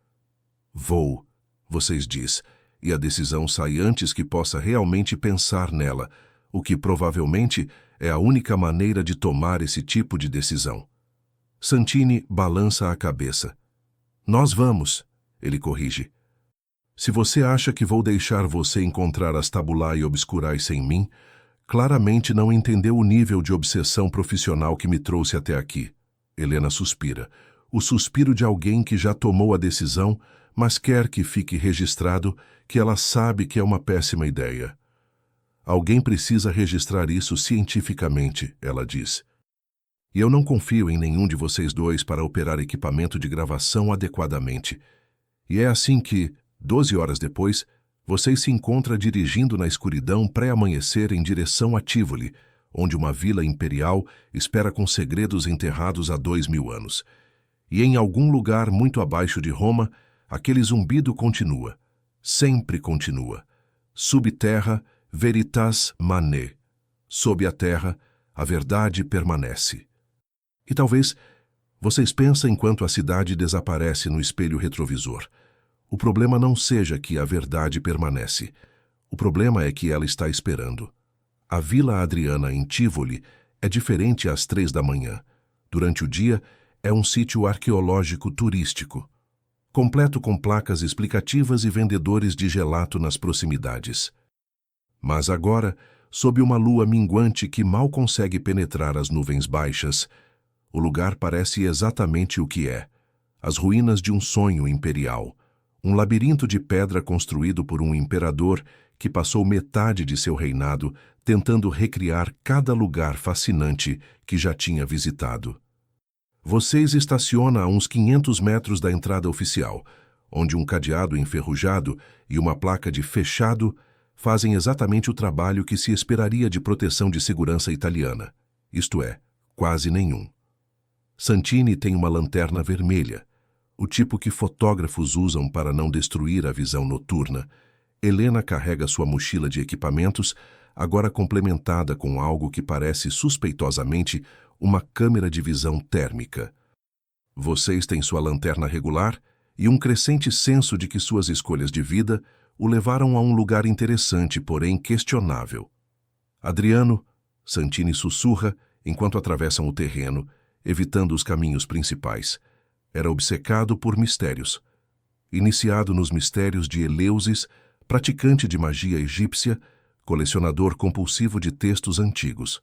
Vou, vocês diz, e a decisão sai antes que possa realmente pensar nela, o que provavelmente é a única maneira de tomar esse tipo de decisão. Santini balança a cabeça. Nós vamos, ele corrige. Se você acha que vou deixar você encontrar as tabulae obscurae sem mim, claramente não entendeu o nível de obsessão profissional que me trouxe até aqui. Helena suspira. O suspiro de alguém que já tomou a decisão, mas quer que fique registrado que ela sabe que é uma péssima ideia. Alguém precisa registrar isso cientificamente, ela diz. E eu não confio em nenhum de vocês dois para operar equipamento de gravação adequadamente. E é assim que, 12 horas depois, vocês se encontram dirigindo na escuridão pré-amanhecer em direção a Tivoli, onde uma vila imperial espera com segredos enterrados há 2000 anos. E em algum lugar muito abaixo de Roma, aquele zumbido continua. Sempre continua. Subterra, veritas manet. Sob a terra, a verdade permanece. E talvez vocês pensem enquanto a cidade desaparece no espelho retrovisor. O problema não seja que a verdade permanece. O problema é que ela está esperando. A Vila Adriana em Tivoli é diferente às 3 da manhã. Durante o dia, é um sítio arqueológico turístico, completo com placas explicativas e vendedores de gelato nas proximidades. Mas agora, sob uma lua minguante que mal consegue penetrar as nuvens baixas, o lugar parece exatamente o que é: as ruínas de um sonho imperial, um labirinto de pedra construído por um imperador que passou metade de seu reinado tentando recriar cada lugar fascinante que já tinha visitado. Vocês estacionam a uns 500 metros da entrada oficial, onde um cadeado enferrujado e uma placa de fechado fazem exatamente o trabalho que se esperaria de proteção de segurança italiana, isto é, quase nenhum. Santini tem uma lanterna vermelha, o tipo que fotógrafos usam para não destruir a visão noturna. Helena carrega sua mochila de equipamentos, agora complementada com algo que parece suspeitosamente uma câmera de visão térmica. Vocês têm sua lanterna regular e um crescente senso de que suas escolhas de vida o levaram a um lugar interessante, porém questionável. Adriano, Santini sussurra enquanto atravessam o terreno, evitando os caminhos principais. Era obcecado por mistérios. Iniciado nos mistérios de Eleusis, praticante de magia egípcia, colecionador compulsivo de textos antigos.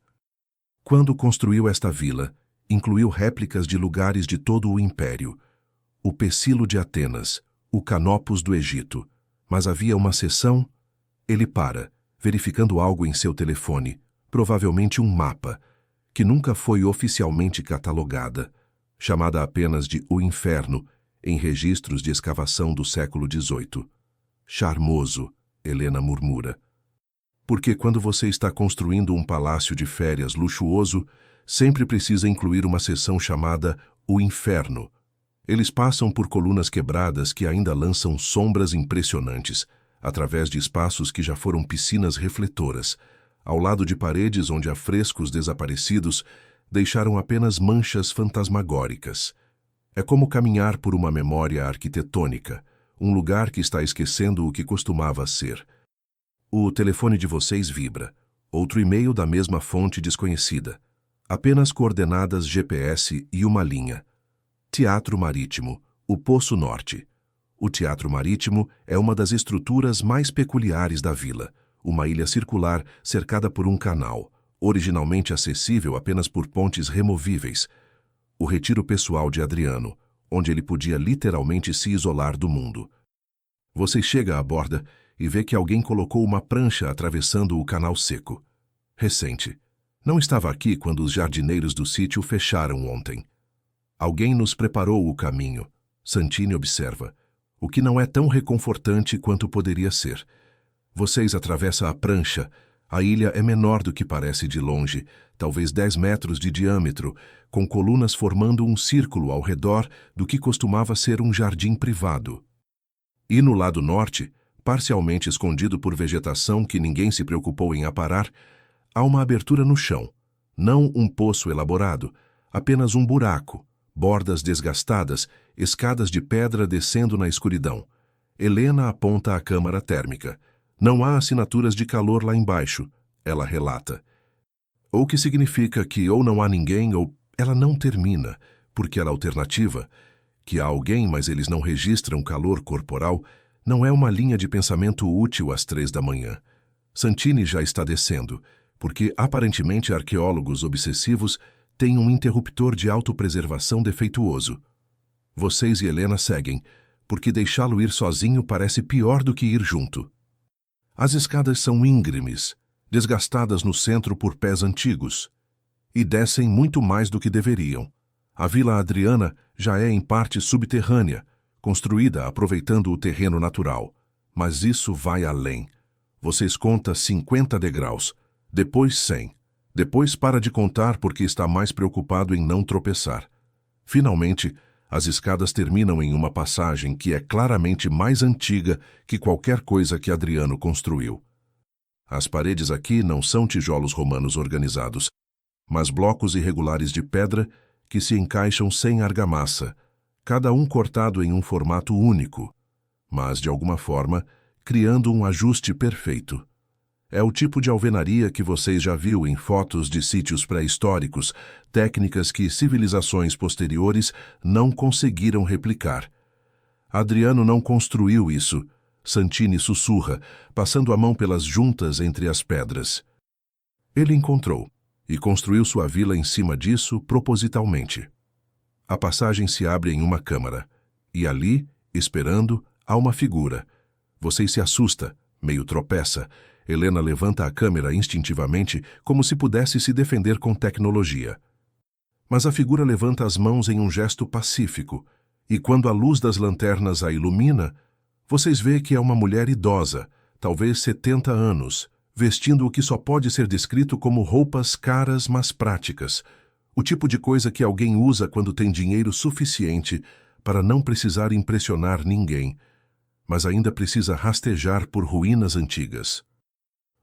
Quando construiu esta vila, incluiu réplicas de lugares de todo o império. O Pecilo de Atenas, o Canopus do Egito. Mas havia uma seção. Ele para, verificando algo em seu telefone, provavelmente um mapa, que nunca foi oficialmente catalogada, chamada apenas de O Inferno, em registros de escavação do século XVIII. Charmoso, Helena murmura. Porque quando você está construindo um palácio de férias luxuoso, sempre precisa incluir uma seção chamada o Inferno. Eles passam por colunas quebradas que ainda lançam sombras impressionantes, através de espaços que já foram piscinas refletoras, ao lado de paredes onde afrescos desaparecidos deixaram apenas manchas fantasmagóricas. É como caminhar por uma memória arquitetônica, um lugar que está esquecendo o que costumava ser. O telefone de vocês vibra. Outro e-mail da mesma fonte desconhecida. Apenas coordenadas GPS e uma linha. Teatro Marítimo, o Poço Norte. O Teatro Marítimo é uma das estruturas mais peculiares da vila, uma ilha circular cercada por um canal, originalmente acessível apenas por pontes removíveis. O retiro pessoal de Adriano, onde ele podia literalmente se isolar do mundo. Você chega à borda e vê que alguém colocou uma prancha atravessando o canal seco. Recente. Não estava aqui quando os jardineiros do sítio fecharam ontem. Alguém nos preparou o caminho, Santini observa, o que não é tão reconfortante quanto poderia ser. Vocês atravessam a prancha. A ilha é menor do que parece de longe, talvez 10 metros de diâmetro, com colunas formando um círculo ao redor do que costumava ser um jardim privado. E no lado norte, parcialmente escondido por vegetação que ninguém se preocupou em aparar, há uma abertura no chão, não um poço elaborado, apenas um buraco, bordas desgastadas, escadas de pedra descendo na escuridão. Helena aponta a câmara térmica. Não há assinaturas de calor lá embaixo, ela relata. O que significa que ou não há ninguém ou ela não termina, porque a alternativa, que há alguém mas eles não registram calor corporal, não é uma linha de pensamento útil às 3 da manhã. Santini já está descendo, porque aparentemente arqueólogos obsessivos têm um interruptor de autopreservação defeituoso. Vocês e Helena seguem, porque deixá-lo ir sozinho parece pior do que ir junto. As escadas são íngremes, desgastadas no centro por pés antigos, e descem muito mais do que deveriam. A Vila Adriana já é em parte subterrânea, construída aproveitando o terreno natural. Mas isso vai além. Vocês contam 50 degraus, depois 100. Depois para de contar porque está mais preocupado em não tropeçar. Finalmente, as escadas terminam em uma passagem que é claramente mais antiga que qualquer coisa que Adriano construiu. As paredes aqui não são tijolos romanos organizados, mas blocos irregulares de pedra que se encaixam sem argamassa, cada um cortado em um formato único, mas, de alguma forma, criando um ajuste perfeito. É o tipo de alvenaria que vocês já viu em fotos de sítios pré-históricos, técnicas que civilizações posteriores não conseguiram replicar. Adriano não construiu isso, Santini sussurra, passando a mão pelas juntas entre as pedras. Ele encontrou, e construiu sua vila em cima disso propositalmente. A passagem se abre em uma câmara, e ali, esperando, há uma figura. Vocês se assusta, meio tropeça. Helena levanta a câmera instintivamente, como se pudesse se defender com tecnologia. Mas a figura levanta as mãos em um gesto pacífico, e quando a luz das lanternas a ilumina, vocês veem que é uma mulher idosa, talvez 70 anos, vestindo o que só pode ser descrito como roupas caras mas práticas, o tipo de coisa que alguém usa quando tem dinheiro suficiente para não precisar impressionar ninguém, mas ainda precisa rastejar por ruínas antigas.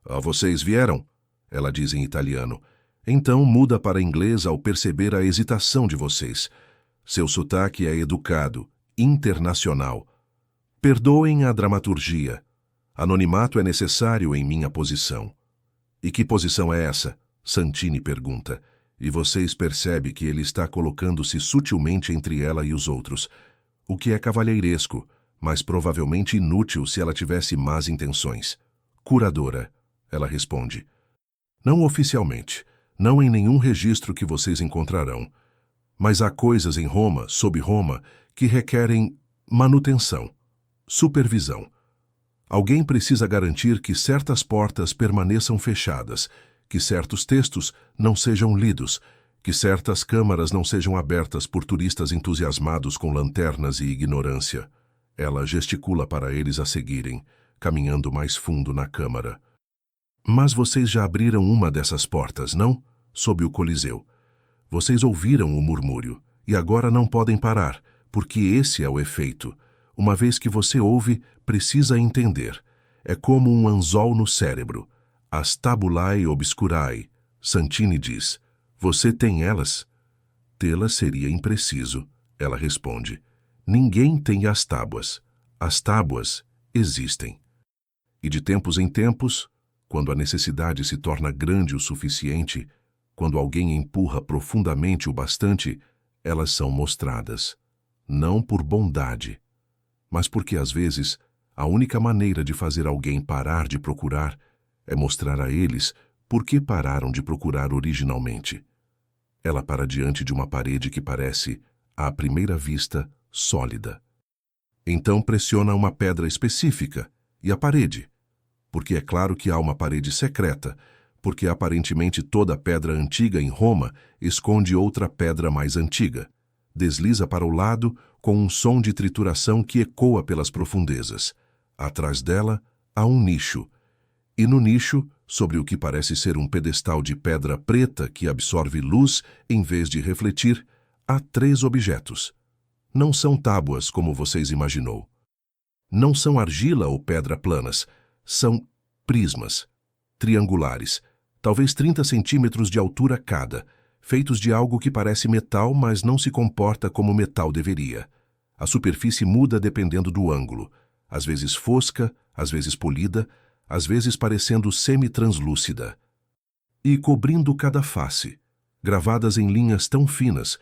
"Ah, vocês vieram?" ela diz em italiano. Então muda para inglês ao perceber a hesitação de vocês. Seu sotaque é educado, internacional. Perdoem a dramaturgia. Anonimato é necessário em minha posição. E que posição é essa? Santini pergunta. E vocês percebem que ele está colocando-se sutilmente entre ela e os outros, o que é cavalheiresco, mas provavelmente inútil se ela tivesse más intenções. Curadora, ela responde. Não oficialmente, não em nenhum registro que vocês encontrarão. Mas há coisas em Roma, sob Roma, que requerem manutenção, supervisão. Alguém precisa garantir que certas portas permaneçam fechadas, que certos textos não sejam lidos, que certas câmaras não sejam abertas por turistas entusiasmados com lanternas e ignorância. Ela gesticula para eles a seguirem, caminhando mais fundo na câmara. Mas vocês já abriram uma dessas portas, não? Sob o Coliseu. Vocês ouviram o murmúrio, e agora não podem parar, porque esse é o efeito. Uma vez que você ouve, precisa entender. É como um anzol no cérebro. As tabulae obscurae. Santini diz, você tem elas? Tê-las seria impreciso. Ela responde, ninguém tem as tábuas. As tábuas existem. E de tempos em tempos, quando a necessidade se torna grande o suficiente, quando alguém empurra profundamente o bastante, elas são mostradas. Não por bondade, mas porque às vezes a única maneira de fazer alguém parar de procurar é mostrar a eles por que pararam de procurar originalmente. Ela para diante de uma parede que parece, à primeira vista, sólida. Então pressiona uma pedra específica e a parede, porque é claro que há uma parede secreta, porque aparentemente toda pedra antiga em Roma esconde outra pedra mais antiga. Desliza para o lado com um som de trituração que ecoa pelas profundezas. Atrás dela há um nicho, e no nicho, sobre o que parece ser um pedestal de pedra preta que absorve luz em vez de refletir, há 3 objetos. Não são tábuas como vocês imaginou. Não são argila ou pedra planas, são prismas, triangulares, talvez 30 centímetros de altura cada, feitos de algo que parece metal, mas não se comporta como metal deveria. A superfície muda dependendo do ângulo, às vezes fosca, às vezes polida, às vezes parecendo semi-translúcida. E cobrindo cada face, gravadas em linhas tão finas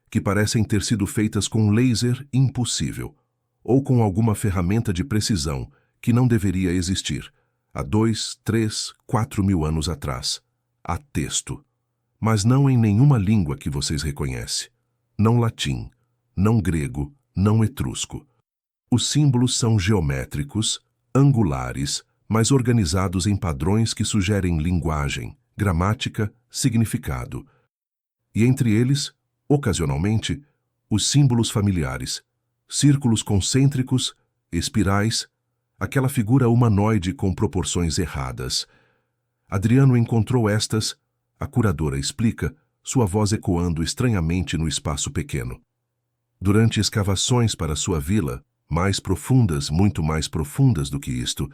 que parecem ter sido feitas com um laser impossível, ou com alguma ferramenta de precisão que não deveria existir, há 2, 3, 4 mil anos atrás. Há texto, mas não em nenhuma língua que vocês reconhecem. Não latim, não grego, não etrusco. Os símbolos são geométricos, angulares, mas organizados em padrões que sugerem linguagem, gramática, significado. E entre eles, ocasionalmente, os símbolos familiares, círculos concêntricos, espirais, aquela figura humanoide com proporções erradas. Adriano encontrou estas, a curadora explica, sua voz ecoando estranhamente no espaço pequeno. Durante escavações para sua vila, mais profundas, muito mais profundas do que isto,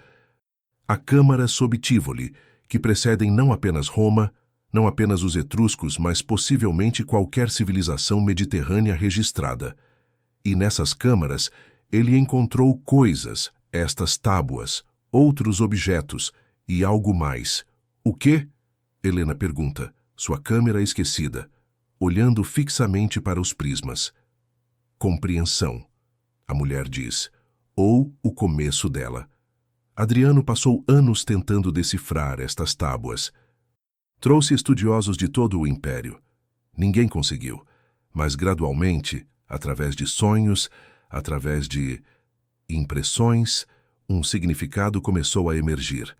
há câmaras sob Tivoli, que precedem não apenas Roma, não apenas os etruscos, mas possivelmente qualquer civilização mediterrânea registrada. E nessas câmaras, ele encontrou coisas, estas tábuas, outros objetos e algo mais. O quê? Helena pergunta, sua câmera esquecida, olhando fixamente para os prismas. Compreensão, a mulher diz, ou o começo dela. Adriano passou anos tentando decifrar estas tábuas. Trouxe estudiosos de todo o império. Ninguém conseguiu, mas gradualmente, através de sonhos, através de impressões, um significado começou a emergir.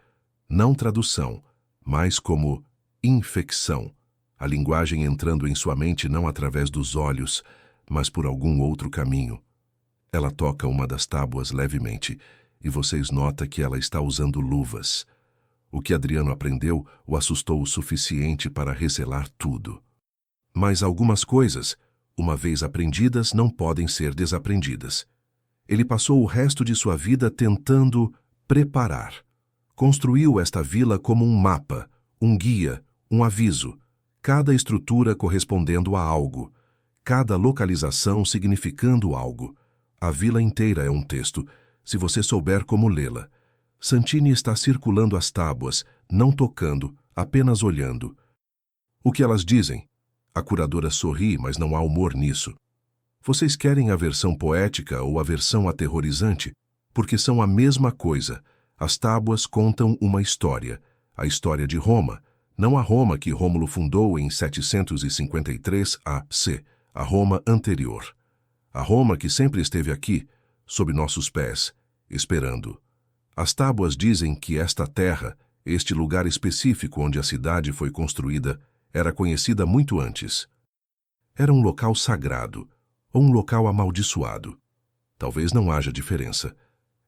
Não tradução, mas como infecção, a linguagem entrando em sua mente não através dos olhos, mas por algum outro caminho. Ela toca uma das tábuas levemente, e vocês notam que ela está usando luvas. O que Adriano aprendeu o assustou o suficiente para recelar tudo. Mas algumas coisas, uma vez aprendidas, não podem ser desaprendidas. Ele passou o resto de sua vida tentando preparar. Construiu esta vila como um mapa, um guia, um aviso, cada estrutura correspondendo a algo, cada localização significando algo. A vila inteira é um texto, se você souber como lê-la. Santini está circulando as tábuas, não tocando, apenas olhando. O que elas dizem? A curadora sorri, mas não há humor nisso. Vocês querem a versão poética ou a versão aterrorizante? Porque são a mesma coisa. As tábuas contam uma história, a história de Roma, não a Roma que Rômulo fundou em 753 a.C., a Roma anterior. A Roma que sempre esteve aqui, sob nossos pés, esperando. As tábuas dizem que esta terra, este lugar específico onde a cidade foi construída, era conhecida muito antes. Era um local sagrado, ou um local amaldiçoado. Talvez não haja diferença.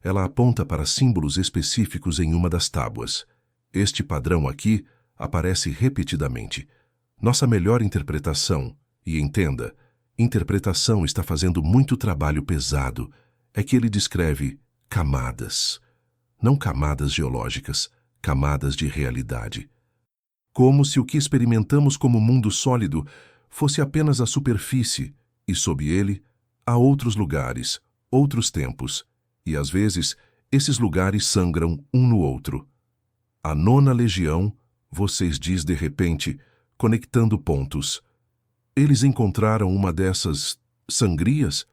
Ela aponta para símbolos específicos em uma das tábuas. Este padrão aqui aparece repetidamente. Nossa melhor interpretação, e entenda, interpretação está fazendo muito trabalho pesado, é que ele descreve camadas. Não camadas geológicas, camadas de realidade. Como se o que experimentamos como mundo sólido fosse apenas a superfície, e sob ele há outros lugares, outros tempos, e às vezes esses lugares sangram um no outro. A nona legião, vocês diz de repente, conectando pontos. Eles encontraram uma dessas sangrias?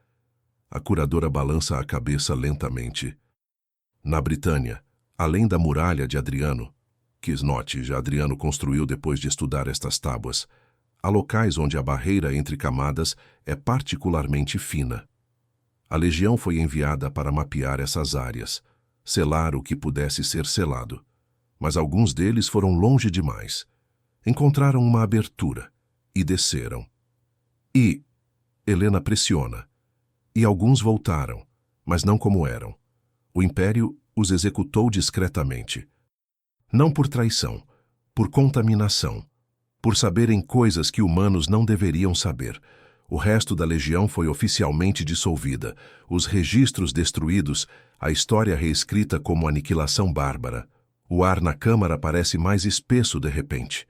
A curadora balança a cabeça lentamente. Na Britânia, além da muralha de Adriano, que note, já Adriano construiu depois de estudar estas tábuas, há locais onde a barreira entre camadas é particularmente fina. A legião foi enviada para mapear essas áreas, selar o que pudesse ser selado. Mas alguns deles foram longe demais. Encontraram uma abertura e desceram. E Helena pressiona. E alguns voltaram, mas não como eram. O Império os executou discretamente. Não por traição, por contaminação, por saberem coisas que humanos não deveriam saber. O resto da legião foi oficialmente dissolvida, os registros destruídos, a história reescrita como aniquilação bárbara. O ar na câmara parece mais espesso de repente.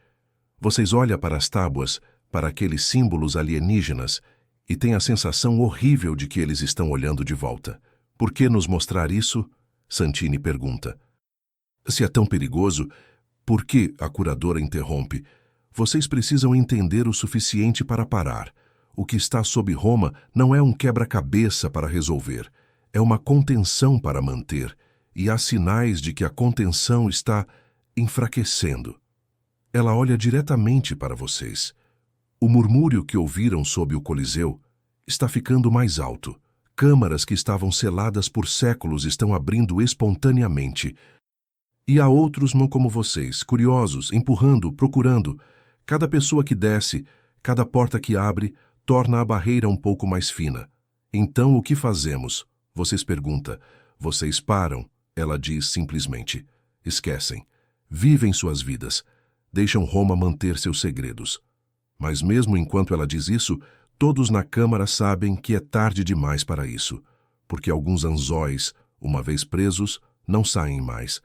Vocês olham para as tábuas, para aqueles símbolos alienígenas, e têm a sensação horrível de que eles estão olhando de volta. Por que nos mostrar isso? Santini pergunta. Se é tão perigoso, por que? A curadora interrompe. Vocês precisam entender o suficiente para parar. O que está sob Roma não é um quebra-cabeça para resolver, é uma contenção para manter. E há sinais de que a contenção está enfraquecendo. Ela olha diretamente para vocês. O murmúrio que ouviram sob o Coliseu está ficando mais alto. Câmaras que estavam seladas por séculos estão abrindo espontaneamente. E há outros não como vocês, curiosos, empurrando, procurando. Cada pessoa que desce, cada porta que abre, torna a barreira um pouco mais fina. Então o que fazemos? Vocês perguntam. Vocês param. Ela diz simplesmente. Esquecem. Vivem suas vidas. Deixam Roma manter seus segredos. Mas mesmo enquanto ela diz isso, todos na Câmara sabem que é tarde demais para isso, porque alguns anzóis, uma vez presos, não saem mais.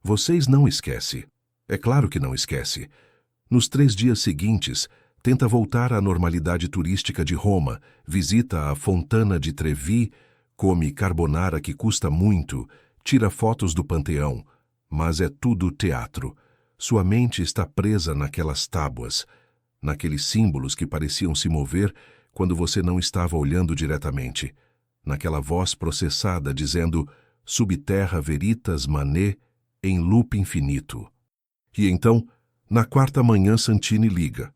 Vocês não esquecem. É claro que não esquece. Nos 3 dias seguintes, tenta voltar à normalidade turística de Roma, visita a Fontana di Trevi, come carbonara que custa muito, tira fotos do Panteão, mas é tudo teatro. Sua mente está presa naquelas tábuas, naqueles símbolos que pareciam se mover quando você não estava olhando diretamente, naquela voz processada dizendo subterra veritas manet em loop infinito. E então, na 4ª manhã, Santini liga.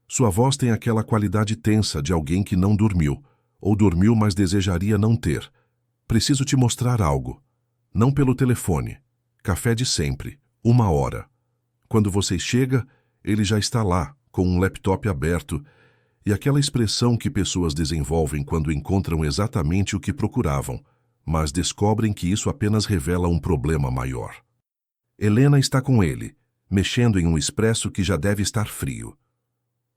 Sua voz tem aquela qualidade tensa de alguém que não dormiu, ou dormiu, mas desejaria não ter. Preciso te mostrar algo. Não pelo telefone. Café de sempre. 1 hora. Quando você chega, ele já está lá, com um laptop aberto, e aquela expressão que pessoas desenvolvem quando encontram exatamente o que procuravam, mas descobrem que isso apenas revela um problema maior. Helena está com ele, mexendo em um expresso que já deve estar frio.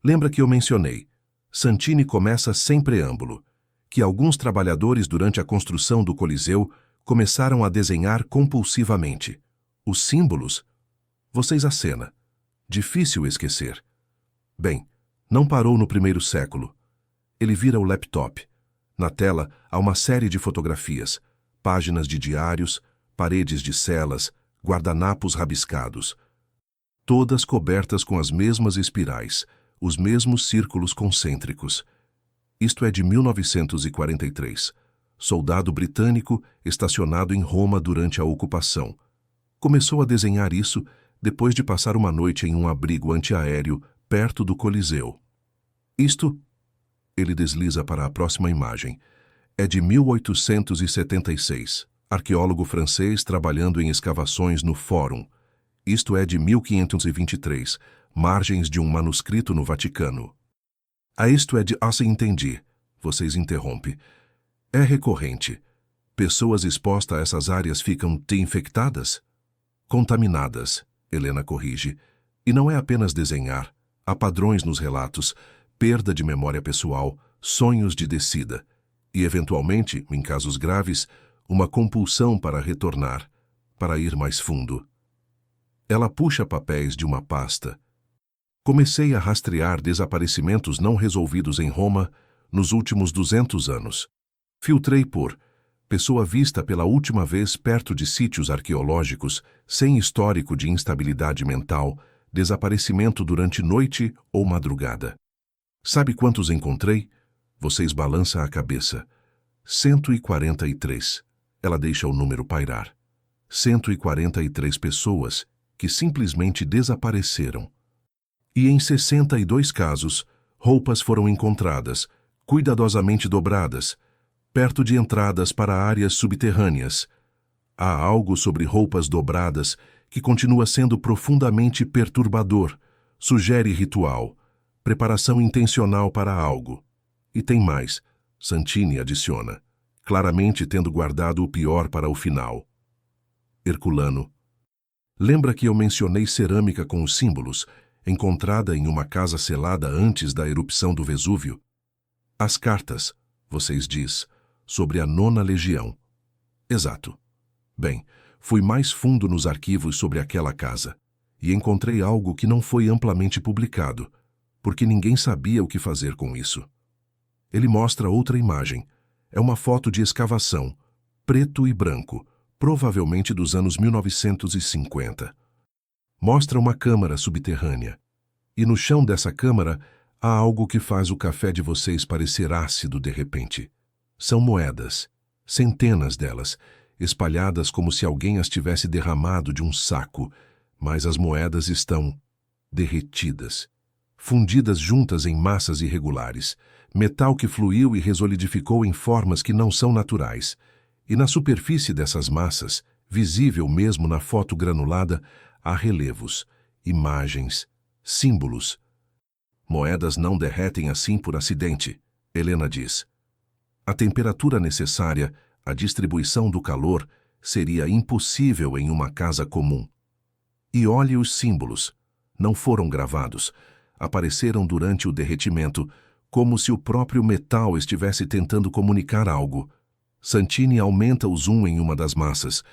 Lembra que eu mencionei, Santini começa sem preâmbulo, que alguns trabalhadores durante a construção do Coliseu começaram a desenhar compulsivamente. Os símbolos? Vocês acenam. Difícil esquecer. Bem, não parou no 1º século. Ele vira o laptop. Na tela há uma série de fotografias, páginas de diários, paredes de celas, guardanapos rabiscados. Todas cobertas com as mesmas espirais, os mesmos círculos concêntricos. Isto é de 1943. Soldado britânico estacionado em Roma durante a ocupação. Começou a desenhar isso depois de passar uma noite em um abrigo antiaéreo perto do Coliseu. Isto, ele desliza para a próxima imagem, é de 1876. Arqueólogo francês trabalhando em escavações no Fórum. Isto é de 1523, margens de um manuscrito no Vaticano. A isto é de... se entendi. Vocês interrompem. É recorrente. Pessoas expostas a essas áreas ficam infectadas? Contaminadas. Helena corrige. E não é apenas desenhar. Há padrões nos relatos, perda de memória pessoal, sonhos de descida. E, eventualmente, em casos graves, uma compulsão para retornar, para ir mais fundo. Ela puxa papéis de uma pasta. Comecei a rastrear desaparecimentos não resolvidos em Roma nos últimos 200 anos. Filtrei por pessoa vista pela última vez perto de sítios arqueológicos, sem histórico de instabilidade mental, desaparecimento durante noite ou madrugada. Sabe quantos encontrei? Vocês balançam a cabeça. 143. Ela deixa o número pairar. 143 pessoas que simplesmente desapareceram. E em 62 casos, roupas foram encontradas, cuidadosamente dobradas, perto de entradas para áreas subterrâneas. Há algo sobre roupas dobradas que continua sendo profundamente perturbador, sugere ritual, preparação intencional para algo. E tem mais, Santini adiciona, claramente tendo guardado o pior para o final. Herculano. Lembra que eu mencionei cerâmica com os símbolos, encontrada em uma casa selada antes da erupção do Vesúvio? As cartas, vocês diz, sobre a 9ª Legião. Exato. Bem, fui mais fundo nos arquivos sobre aquela casa e encontrei algo que não foi amplamente publicado, porque ninguém sabia o que fazer com isso. Ele mostra outra imagem. É uma foto de escavação, preto e branco, provavelmente dos anos 1950. Mostra uma câmara subterrânea. E no chão dessa câmara há algo que faz o café de vocês parecer ácido de repente. São moedas, centenas delas, espalhadas como se alguém as tivesse derramado de um saco, mas as moedas estão derretidas, fundidas juntas em massas irregulares, metal que fluiu e resolidificou em formas que não são naturais. E na superfície dessas massas, visível mesmo na foto granulada, há relevos, imagens, símbolos. Moedas não derretem assim por acidente, Helena diz. A temperatura necessária, a distribuição do calor, seria impossível em uma casa comum. E olhe os símbolos. Não foram gravados. Apareceram durante o derretimento, como se o próprio metal estivesse tentando comunicar algo. Santini aumenta o zoom em uma das massas.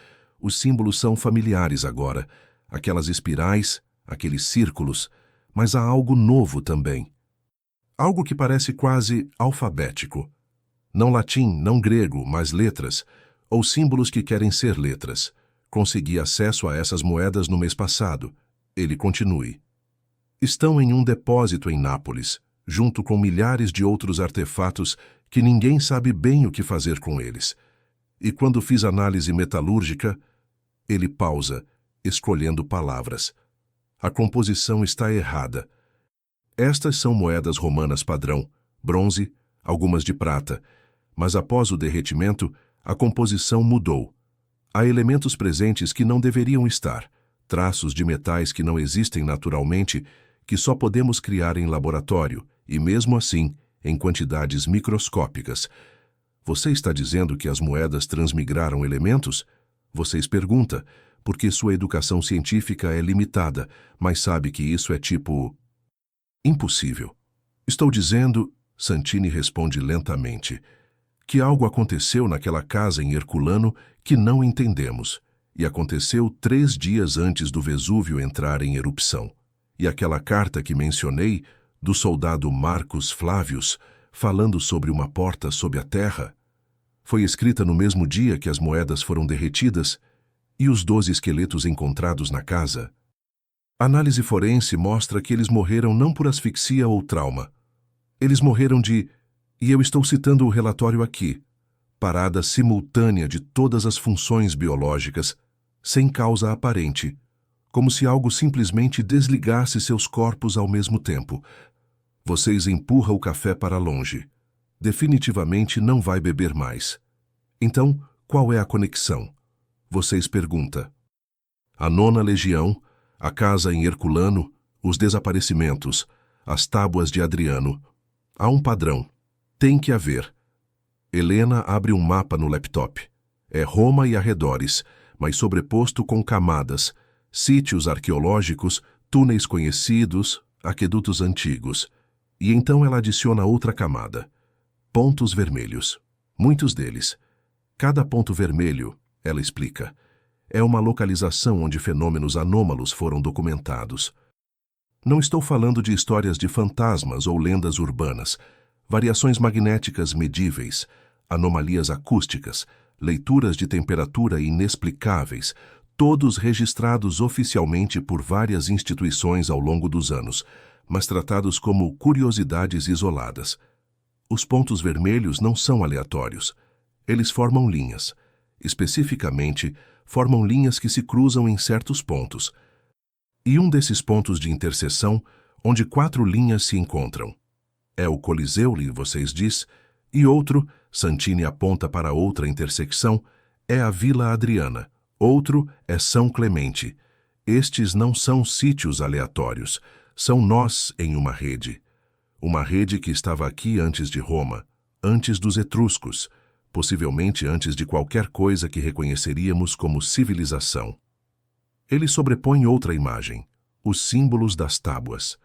Os símbolos são familiares agora. Aquelas espirais, aqueles círculos, mas há algo novo também. Algo que parece quase alfabético. Não latim, não grego, mas letras, ou símbolos que querem ser letras. Consegui acesso a essas moedas no mês passado. Ele continue. Estão em um depósito em Nápoles, junto com milhares de outros artefatos que ninguém sabe bem o que fazer com eles. E quando fiz análise metalúrgica, ele pausa, escolhendo palavras. A composição está errada. Estas são moedas romanas padrão, bronze, algumas de prata, mas após o derretimento, a composição mudou. Há elementos presentes que não deveriam estar, traços de metais que não existem naturalmente, que só podemos criar em laboratório, e mesmo assim, em quantidades microscópicas. Você está dizendo que as moedas transmigraram elementos? Vocês perguntam, porque sua educação científica é limitada, mas sabe que isso é tipo... impossível. Estou dizendo, Santini responde lentamente, que algo aconteceu naquela casa em Herculano que não entendemos, e aconteceu 3 dias antes do Vesúvio entrar em erupção. E aquela carta que mencionei, do soldado Marcus Flavius, falando sobre uma porta sob a terra, foi escrita no mesmo dia que as moedas foram derretidas e os 12 esqueletos encontrados na casa. A análise forense mostra que eles morreram não por asfixia ou trauma. Eles morreram de, e eu estou citando o relatório aqui, parada simultânea de todas as funções biológicas, sem causa aparente, como se algo simplesmente desligasse seus corpos ao mesmo tempo. Vocês empurram o café para longe. Definitivamente não vai beber mais. Então, qual é a conexão? Vocês perguntam. A 9ª Legião, a casa em Herculano, os desaparecimentos, as tábuas de Adriano. Há um padrão. Tem que haver. Helena abre um mapa no laptop. É Roma e arredores, mas sobreposto com camadas, sítios arqueológicos, túneis conhecidos, aquedutos antigos. E então ela adiciona outra camada. Pontos vermelhos. Muitos deles. Cada ponto vermelho, ela explica, é uma localização onde fenômenos anômalos foram documentados. Não estou falando de histórias de fantasmas ou lendas urbanas, variações magnéticas medíveis, anomalias acústicas, leituras de temperatura inexplicáveis, todos registrados oficialmente por várias instituições ao longo dos anos, mas tratados como curiosidades isoladas. Os pontos vermelhos não são aleatórios. Eles formam linhas. Especificamente, formam linhas que se cruzam em certos pontos. E um desses pontos de interseção, onde 4 linhas se encontram. É o Coliseu, vocês diz, e outro, Santini aponta para outra intersecção, é a Vila Adriana. Outro é São Clemente. Estes não são sítios aleatórios, são nós em uma rede. Uma rede que estava aqui antes de Roma, antes dos etruscos, possivelmente antes de qualquer coisa que reconheceríamos como civilização. Ele sobrepõe outra imagem, os símbolos das tábuas.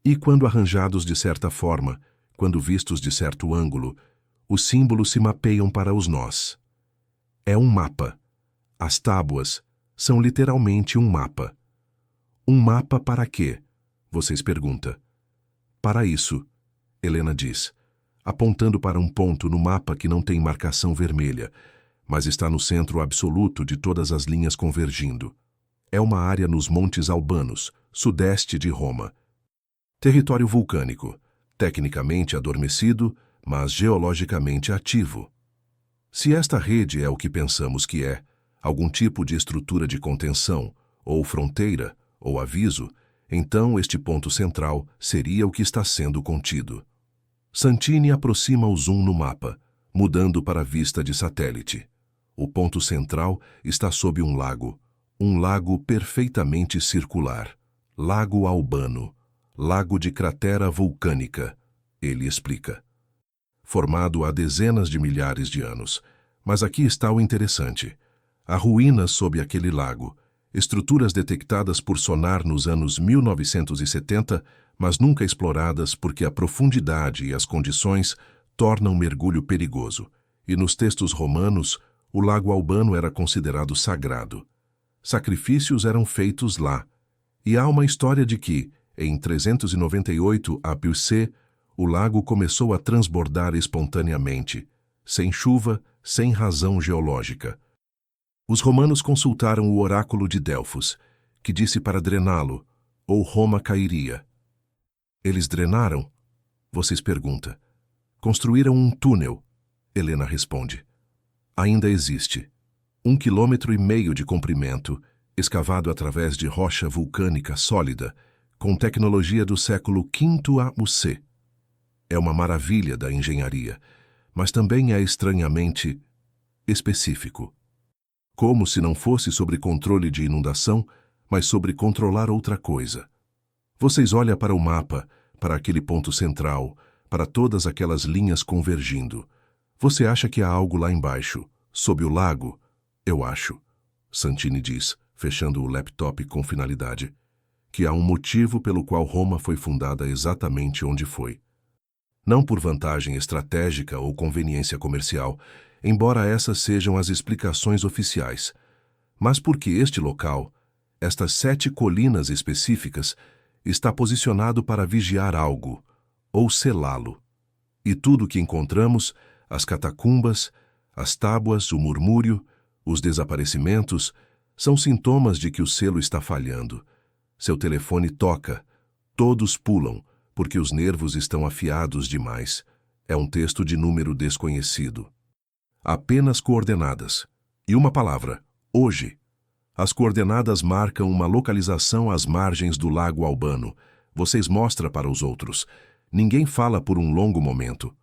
E quando arranjados de certa forma, quando vistos de certo ângulo, os símbolos se mapeiam para os nós. É um mapa. As tábuas são literalmente um mapa. Um mapa para quê? Vocês perguntam. Para isso, Helena diz, apontando para um ponto no mapa que não tem marcação vermelha, mas está no centro absoluto de todas as linhas convergindo. É uma área nos Montes Albanos, sudeste de Roma. Território vulcânico, tecnicamente adormecido, mas geologicamente ativo. Se esta rede é o que pensamos que é, algum tipo de estrutura de contenção, ou fronteira, ou aviso, então este ponto central seria o que está sendo contido. Santini aproxima o zoom no mapa, mudando para a vista de satélite. O ponto central está sob um lago perfeitamente circular, Lago Albano, lago de cratera vulcânica, ele explica. Formado há dezenas de milhares de anos, mas aqui está o interessante. Há ruínas sob aquele lago, estruturas detectadas por sonar nos anos 1970, mas nunca exploradas porque a profundidade e as condições tornam o mergulho perigoso. E nos textos romanos, o Lago Albano era considerado sagrado. Sacrifícios eram feitos lá. E há uma história de que, em 398 a.C., o lago começou a transbordar espontaneamente, sem chuva, sem razão geológica. Os romanos consultaram o oráculo de Delfos, que disse para drená-lo, ou Roma cairia. Eles drenaram? Vocês perguntam. Construíram um túnel, Helena responde. Ainda existe. 1,5 km de comprimento, escavado através de rocha vulcânica sólida, com tecnologia do século V a.C. É uma maravilha da engenharia, mas também é estranhamente específico. Como se não fosse sobre controle de inundação, mas sobre controlar outra coisa. Vocês olham para o mapa, para aquele ponto central, para todas aquelas linhas convergindo. Você acha que há algo lá embaixo, sob o lago? Eu acho, Santini diz, fechando o laptop com finalidade, que há um motivo pelo qual Roma foi fundada exatamente onde foi. Não por vantagem estratégica ou conveniência comercial, embora essas sejam as explicações oficiais, mas porque este local, estas 7 colinas específicas, está posicionado para vigiar algo, ou selá-lo. E tudo o que encontramos, as catacumbas, as tábuas, o murmúrio, os desaparecimentos, são sintomas de que o selo está falhando. Seu telefone toca, todos pulam, porque os nervos estão afiados demais. É um texto de número desconhecido. Apenas coordenadas. E uma palavra, hoje. As coordenadas marcam uma localização às margens do Lago Albano. Vocês mostram para os outros. Ninguém fala por um longo momento.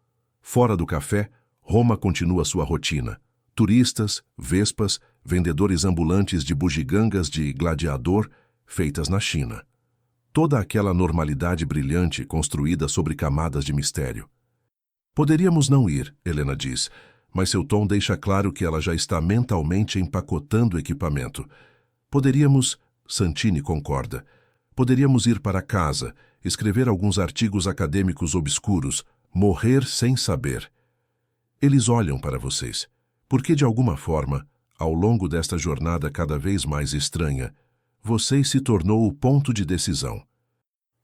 Fora do café, Roma continua sua rotina. Turistas, vespas, vendedores ambulantes de bugigangas de gladiador, feitas na China. Toda aquela normalidade brilhante construída sobre camadas de mistério. Poderíamos não ir, Helena diz, mas seu tom deixa claro que ela já está mentalmente empacotando o equipamento. Poderíamos Santini concorda. Poderíamos ir para casa, escrever alguns artigos acadêmicos obscuros, morrer sem saber. Eles olham para vocês, porque de alguma forma, ao longo desta jornada cada vez mais estranha, você se tornou o ponto de decisão.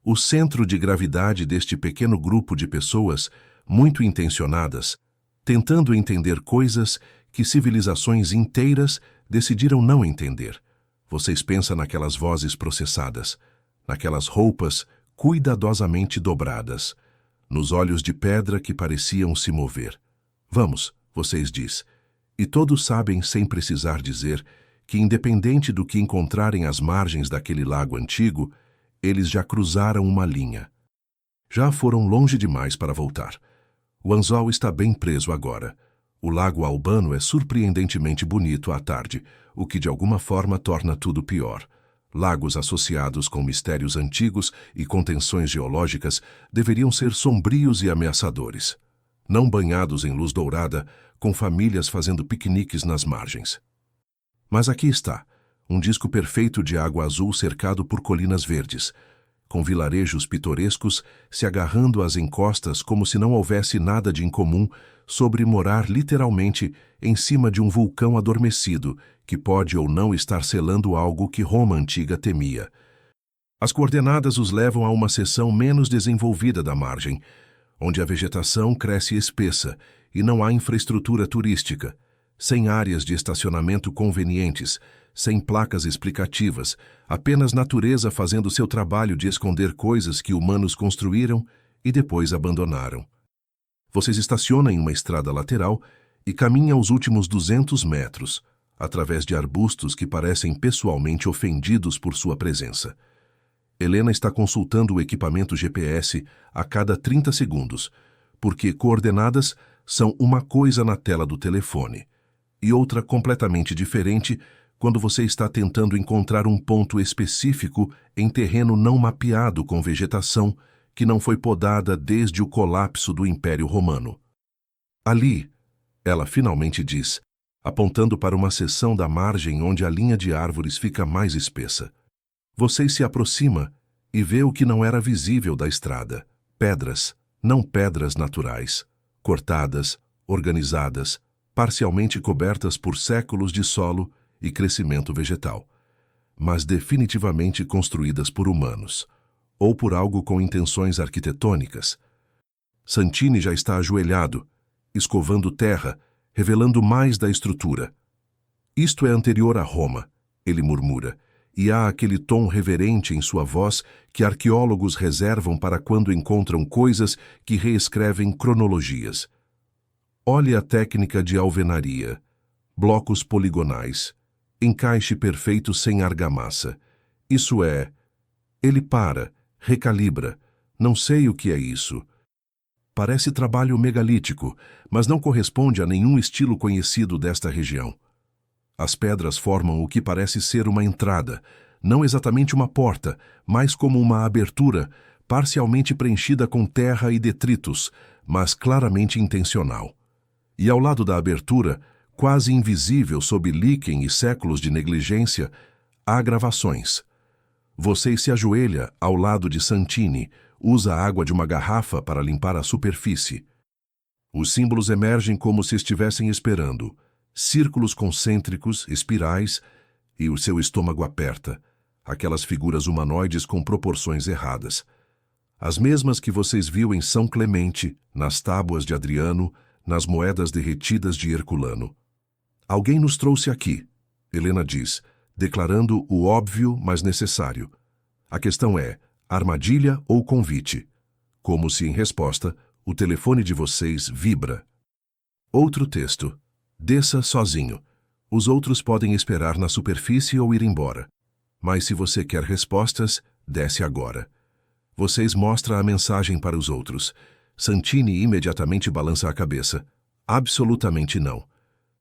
O centro de gravidade deste pequeno grupo de pessoas, muito intencionadas, tentando entender coisas que civilizações inteiras decidiram não entender. Vocês pensam naquelas vozes processadas, naquelas roupas cuidadosamente dobradas, nos olhos de pedra que pareciam se mover. Vamos, vocês diz, e todos sabem sem precisar dizer que, independente do que encontrarem às margens daquele lago antigo, eles já cruzaram uma linha. Já foram longe demais para voltar. O anzol está bem preso agora. O lago Albano é surpreendentemente bonito à tarde, o que de alguma forma torna tudo pior. Lagos associados com mistérios antigos e contenções geológicas deveriam ser sombrios e ameaçadores, não banhados em luz dourada, com famílias fazendo piqueniques nas margens. Mas aqui está, um disco perfeito de água azul cercado por colinas verdes, com vilarejos pitorescos se agarrando às encostas como se não houvesse nada de incomum sobre morar literalmente em cima de um vulcão adormecido que pode ou não estar selando algo que Roma antiga temia. As coordenadas os levam a uma seção menos desenvolvida da margem, onde a vegetação cresce espessa e não há infraestrutura turística, sem áreas de estacionamento convenientes, sem placas explicativas, apenas natureza fazendo seu trabalho de esconder coisas que humanos construíram e depois abandonaram. Vocês estacionam em uma estrada lateral e caminham os últimos 200 metros, através de arbustos que parecem pessoalmente ofendidos por sua presença. Helena está consultando o equipamento GPS a cada 30 segundos, porque coordenadas são uma coisa na tela do telefone e outra completamente diferente quando você está tentando encontrar um ponto específico em terreno não mapeado com vegetação que não foi podada desde o colapso do Império Romano. Ali, ela finalmente diz, apontando para uma seção da margem onde a linha de árvores fica mais espessa. Vocês se aproxima e vê o que não era visível da estrada. Pedras, não pedras naturais, cortadas, organizadas, parcialmente cobertas por séculos de solo e crescimento vegetal, mas definitivamente construídas por humanos, ou por algo com intenções arquitetônicas. Santini já está ajoelhado, escovando terra, revelando mais da estrutura. Isto é anterior a Roma, ele murmura, e há aquele tom reverente em sua voz que arqueólogos reservam para quando encontram coisas que reescrevem cronologias. Olhe a técnica de alvenaria, blocos poligonais, encaixe perfeito sem argamassa. Isso é... Ele para, recalibra. Não sei o que é isso. Parece trabalho megalítico, mas não corresponde a nenhum estilo conhecido desta região. As pedras formam o que parece ser uma entrada, não exatamente uma porta, mas como uma abertura, parcialmente preenchida com terra e detritos, mas claramente intencional. E ao lado da abertura, quase invisível sob líquen e séculos de negligência, há gravações. Você se ajoelha ao lado de Santini, usa a água de uma garrafa para limpar a superfície. Os símbolos emergem como se estivessem esperando, círculos concêntricos, espirais, e o seu estômago aperta, aquelas figuras humanoides com proporções erradas. As mesmas que vocês viu em São Clemente, nas tábuas de Adriano, nas moedas derretidas de Herculano. Alguém nos trouxe aqui, Helena diz, declarando o óbvio, mas necessário. A questão é, armadilha ou convite? Como se, em resposta, o telefone de vocês vibra. Outro texto. Desça sozinho. Os outros podem esperar na superfície ou ir embora. Mas se você quer respostas, desce agora. Vocês mostram a mensagem para os outros. Santini imediatamente balança a cabeça. Absolutamente não.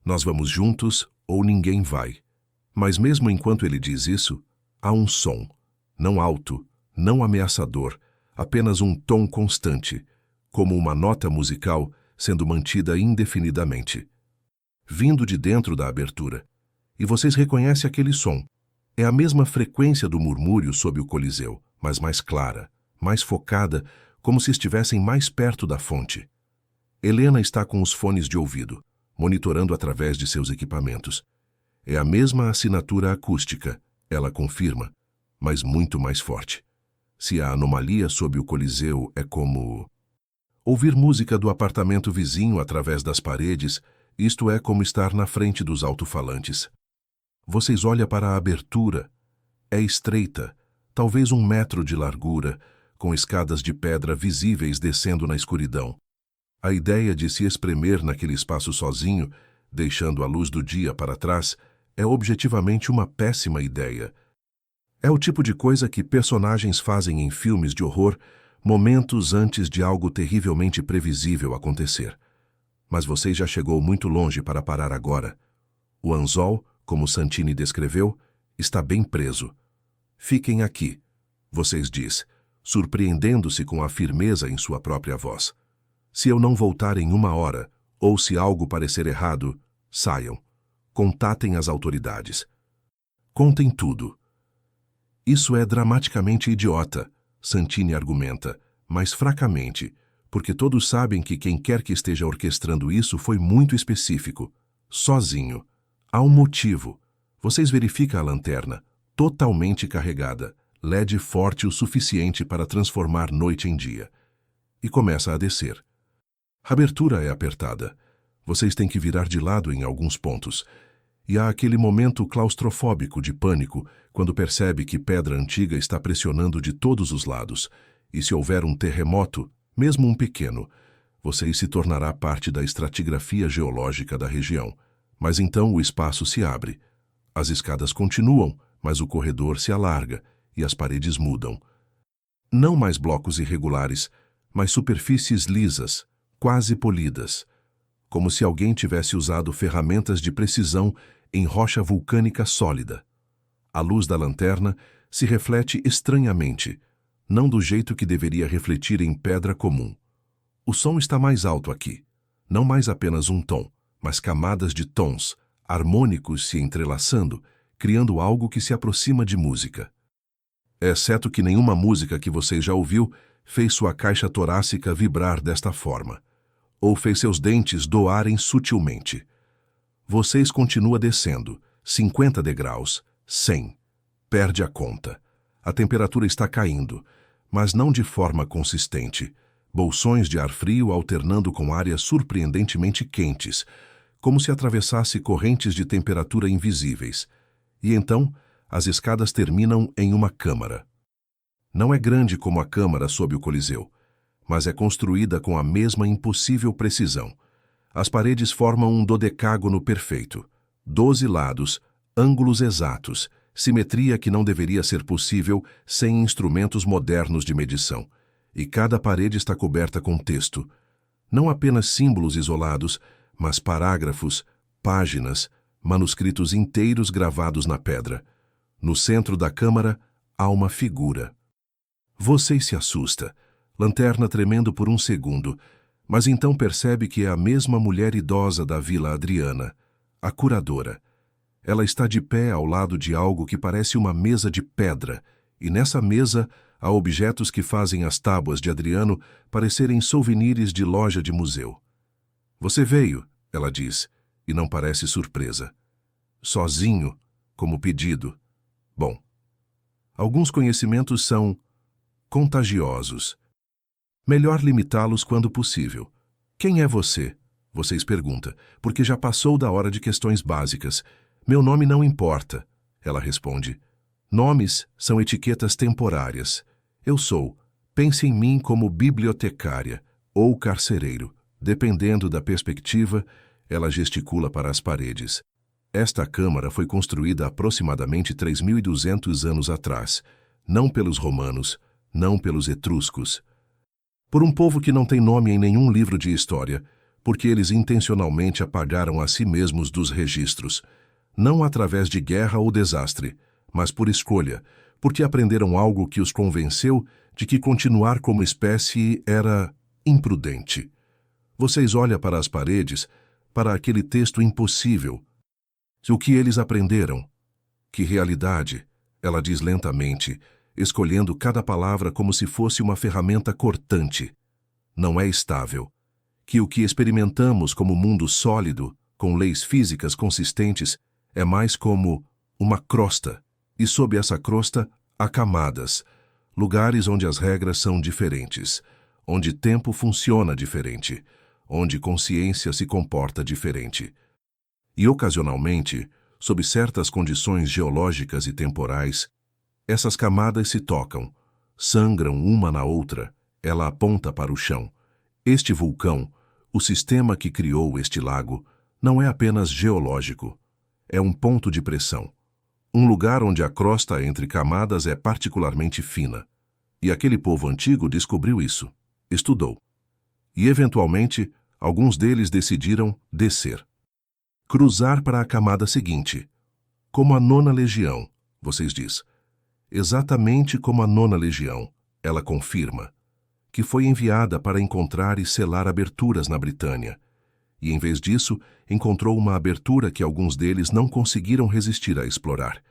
Nós vamos juntos ou ninguém vai. Mas mesmo enquanto ele diz isso, há um som. Não alto, não ameaçador, apenas um tom constante, como uma nota musical sendo mantida indefinidamente. Vindo de dentro da abertura. E vocês reconhecem aquele som. É a mesma frequência do murmúrio sob o Coliseu, mas mais clara, mais focada, como se estivessem mais perto da fonte. Helena está com os fones de ouvido, monitorando através de seus equipamentos. É a mesma assinatura acústica, ela confirma, mas muito mais forte. Se a anomalia sob o Coliseu é como ouvir música do apartamento vizinho através das paredes, isto é como estar na frente dos alto-falantes. Vocês olham para a abertura. É estreita, talvez 1 metro de largura, com escadas de pedra visíveis descendo na escuridão. A ideia de se espremer naquele espaço sozinho, deixando a luz do dia para trás, é objetivamente uma péssima ideia. É o tipo de coisa que personagens fazem em filmes de horror momentos antes de algo terrivelmente previsível acontecer. Mas você já chegou muito longe para parar agora. O anzol, como Santini descreveu, está bem preso. Fiquem aqui, vocês diz, surpreendendo-se com a firmeza em sua própria voz. Se eu não voltar em 1 hora, ou se algo parecer errado, saiam. Contatem as autoridades. Contem tudo. Isso é dramaticamente idiota, Santini argumenta, mas fracamente, porque todos sabem que quem quer que esteja orquestrando isso foi muito específico, sozinho. Há um motivo. Vocês verificam a lanterna, totalmente carregada, LED forte o suficiente para transformar noite em dia. E começa a descer. A abertura é apertada. Vocês têm que virar de lado em alguns pontos. E há aquele momento claustrofóbico de pânico, quando percebe que pedra antiga está pressionando de todos os lados. E se houver um terremoto, mesmo um pequeno, você se tornará parte da estratigrafia geológica da região. Mas então o espaço se abre. As escadas continuam, mas o corredor se alarga e as paredes mudam. Não mais blocos irregulares, mas superfícies lisas, quase polidas, como se alguém tivesse usado ferramentas de precisão em rocha vulcânica sólida. A luz da lanterna se reflete estranhamente, não do jeito que deveria refletir em pedra comum. O som está mais alto aqui, não mais apenas um tom, mas camadas de tons, harmônicos se entrelaçando, criando algo que se aproxima de música. Exceto que nenhuma música que você já ouviu fez sua caixa torácica vibrar desta forma, ou fez seus dentes doarem sutilmente. Vocês continuam descendo, 50 degraus, 100. Perde a conta. A temperatura está caindo, mas não de forma consistente. Bolsões de ar frio alternando com áreas surpreendentemente quentes, como se atravessasse correntes de temperatura invisíveis. E então, as escadas terminam em uma câmara. Não é grande como a câmara sob o Coliseu, mas é construída com a mesma impossível precisão. As paredes formam um dodecágono perfeito. 12 lados, ângulos exatos, simetria que não deveria ser possível sem instrumentos modernos de medição. E cada parede está coberta com texto. Não apenas símbolos isolados, mas parágrafos, páginas, manuscritos inteiros gravados na pedra. No centro da câmara há uma figura. Você se assusta, lanterna tremendo por um segundo, mas então percebe que é a mesma mulher idosa da Vila Adriana, a curadora. Ela está de pé ao lado de algo que parece uma mesa de pedra, e nessa mesa há objetos que fazem as tábuas de Adriano parecerem souvenirs de loja de museu. Você veio, ela diz, e não parece surpresa. Sozinho, como pedido. Bom, alguns conhecimentos são contagiosos. Melhor limitá-los quando possível. Quem é você? Vocês perguntam, porque já passou da hora de questões básicas. Meu nome não importa, ela responde. Nomes são etiquetas temporárias. Eu sou. Pense em mim como bibliotecária ou carcereiro. Dependendo da perspectiva, ela gesticula para as paredes. Esta câmara foi construída aproximadamente 3.200 anos atrás, não pelos romanos, não pelos etruscos. Por um povo que não tem nome em nenhum livro de história, porque eles intencionalmente apagaram a si mesmos dos registros, não através de guerra ou desastre, mas por escolha, porque aprenderam algo que os convenceu de que continuar como espécie era imprudente. Vocês olham para as paredes, para aquele texto impossível. O que eles aprenderam? Que realidade, ela diz lentamente, escolhendo cada palavra como se fosse uma ferramenta cortante. Não é estável. Que o que experimentamos como mundo sólido, com leis físicas consistentes, é mais como uma crosta, e sob essa crosta há camadas, lugares onde as regras são diferentes, onde tempo funciona diferente, onde consciência se comporta diferente. E ocasionalmente, sob certas condições geológicas e temporais, essas camadas se tocam, sangram uma na outra, ela aponta para o chão. Este vulcão, o sistema que criou este lago, não é apenas geológico, é um ponto de pressão. Um lugar onde a crosta entre camadas é particularmente fina. E aquele povo antigo descobriu isso, estudou. E, eventualmente, alguns deles decidiram descer. Cruzar para a camada seguinte. Como a nona legião, vocês diz. Exatamente como a nona legião, ela confirma, que foi enviada para encontrar e selar aberturas na Britânia. E, em vez disso, encontrou uma abertura que alguns deles não conseguiram resistir a explorar.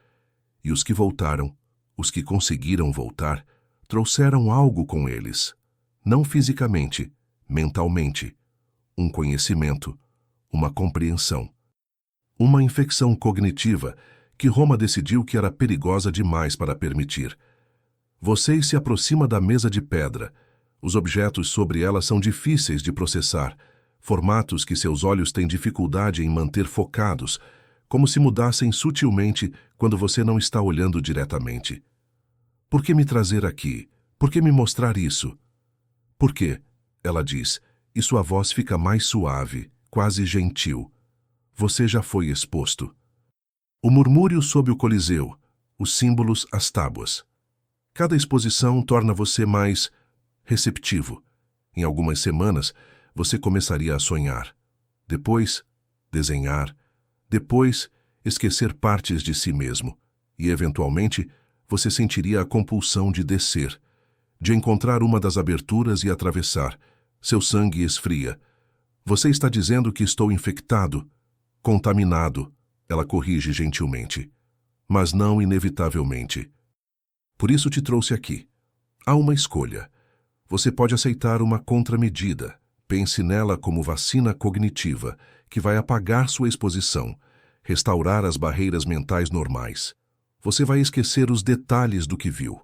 E os que voltaram, os que conseguiram voltar, trouxeram algo com eles. Não fisicamente, mentalmente. Um conhecimento, uma compreensão. Uma infecção cognitiva que Roma decidiu que era perigosa demais para permitir. Vocês se aproximam da mesa de pedra. Os objetos sobre ela são difíceis de processar, formatos que seus olhos têm dificuldade em manter focados, como se mudassem sutilmente quando você não está olhando diretamente. Por que me trazer aqui? Por que me mostrar isso? Por quê? Ela diz, e sua voz fica mais suave, quase gentil. Você já foi exposto. O murmúrio sob o Coliseu, os símbolos, as tábuas. Cada exposição torna você mais receptivo. Em algumas semanas, você começaria a sonhar. Depois, desenhar. Depois, esquecer partes de si mesmo. E, eventualmente, você sentiria a compulsão de descer, de encontrar uma das aberturas e atravessar. Seu sangue esfria. Você está dizendo que estou infectado, contaminado, ela corrige gentilmente, mas não inevitavelmente. Por isso te trouxe aqui. Há uma escolha. Você pode aceitar uma contramedida. Pense nela como vacina cognitiva, que vai apagar sua exposição, restaurar as barreiras mentais normais. Você vai esquecer os detalhes do que viu.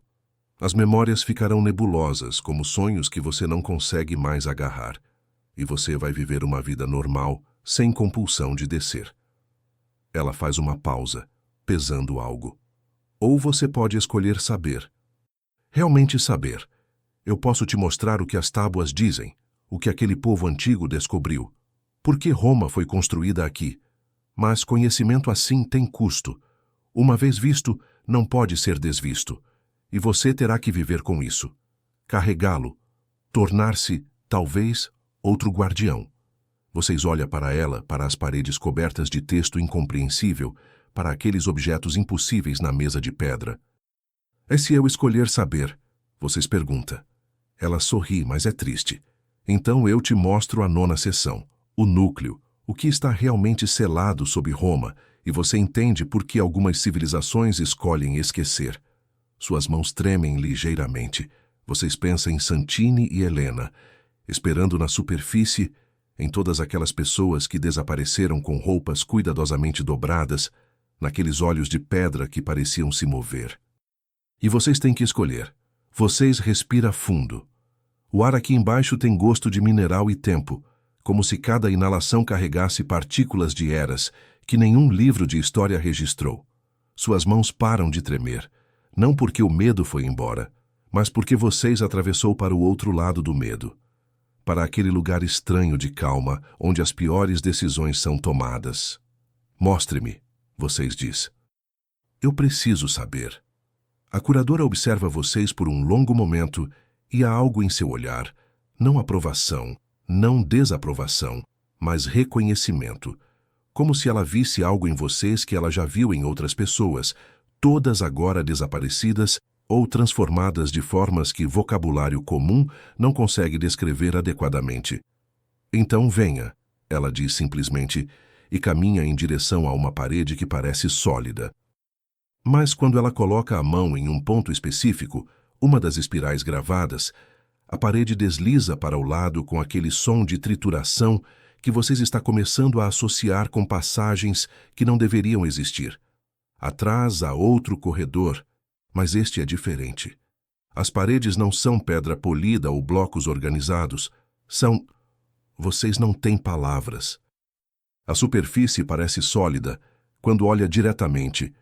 As memórias ficarão nebulosas, como sonhos que você não consegue mais agarrar. E você vai viver uma vida normal, sem compulsão de descer. Ela faz uma pausa, pesando algo. Ou você pode escolher saber. Realmente saber. Eu posso te mostrar o que as tábuas dizem, o que aquele povo antigo descobriu. Por que Roma foi construída aqui? Mas conhecimento assim tem custo. Uma vez visto, não pode ser desvisto. E você terá que viver com isso. Carregá-lo. Tornar-se, talvez, outro guardião. Vocês olham para ela, para as paredes cobertas de texto incompreensível, para aqueles objetos impossíveis na mesa de pedra. É se eu escolher saber, vocês perguntam. Ela sorri, mas é triste. Então eu te mostro a nona seção, o núcleo, o que está realmente selado sob Roma, e você entende por que algumas civilizações escolhem esquecer. Suas mãos tremem ligeiramente. Vocês pensam em Santini e Helena, esperando na superfície, em todas aquelas pessoas que desapareceram com roupas cuidadosamente dobradas, naqueles olhos de pedra que pareciam se mover. E vocês têm que escolher. Vocês respiram fundo. O ar aqui embaixo tem gosto de mineral e tempo, como se cada inalação carregasse partículas de eras que nenhum livro de história registrou. Suas mãos param de tremer, não porque o medo foi embora, mas porque vocês atravessou para o outro lado do medo. Para aquele lugar estranho de calma, onde as piores decisões são tomadas. Mostre-me, vocês diz. Eu preciso saber. A curadora observa vocês por um longo momento e há algo em seu olhar, não aprovação, não desaprovação, mas reconhecimento, como se ela visse algo em vocês que ela já viu em outras pessoas, todas agora desaparecidas ou transformadas de formas que vocabulário comum não consegue descrever adequadamente. Então venha, ela diz simplesmente, e caminha em direção a uma parede que parece sólida. Mas quando ela coloca a mão em um ponto específico, uma das espirais gravadas, a parede desliza para o lado com aquele som de trituração que vocês estão começando a associar com passagens que não deveriam existir. Atrás há outro corredor, mas este é diferente. As paredes não são pedra polida ou blocos organizados. São... Vocês não têm palavras. A superfície parece sólida quando olha diretamente,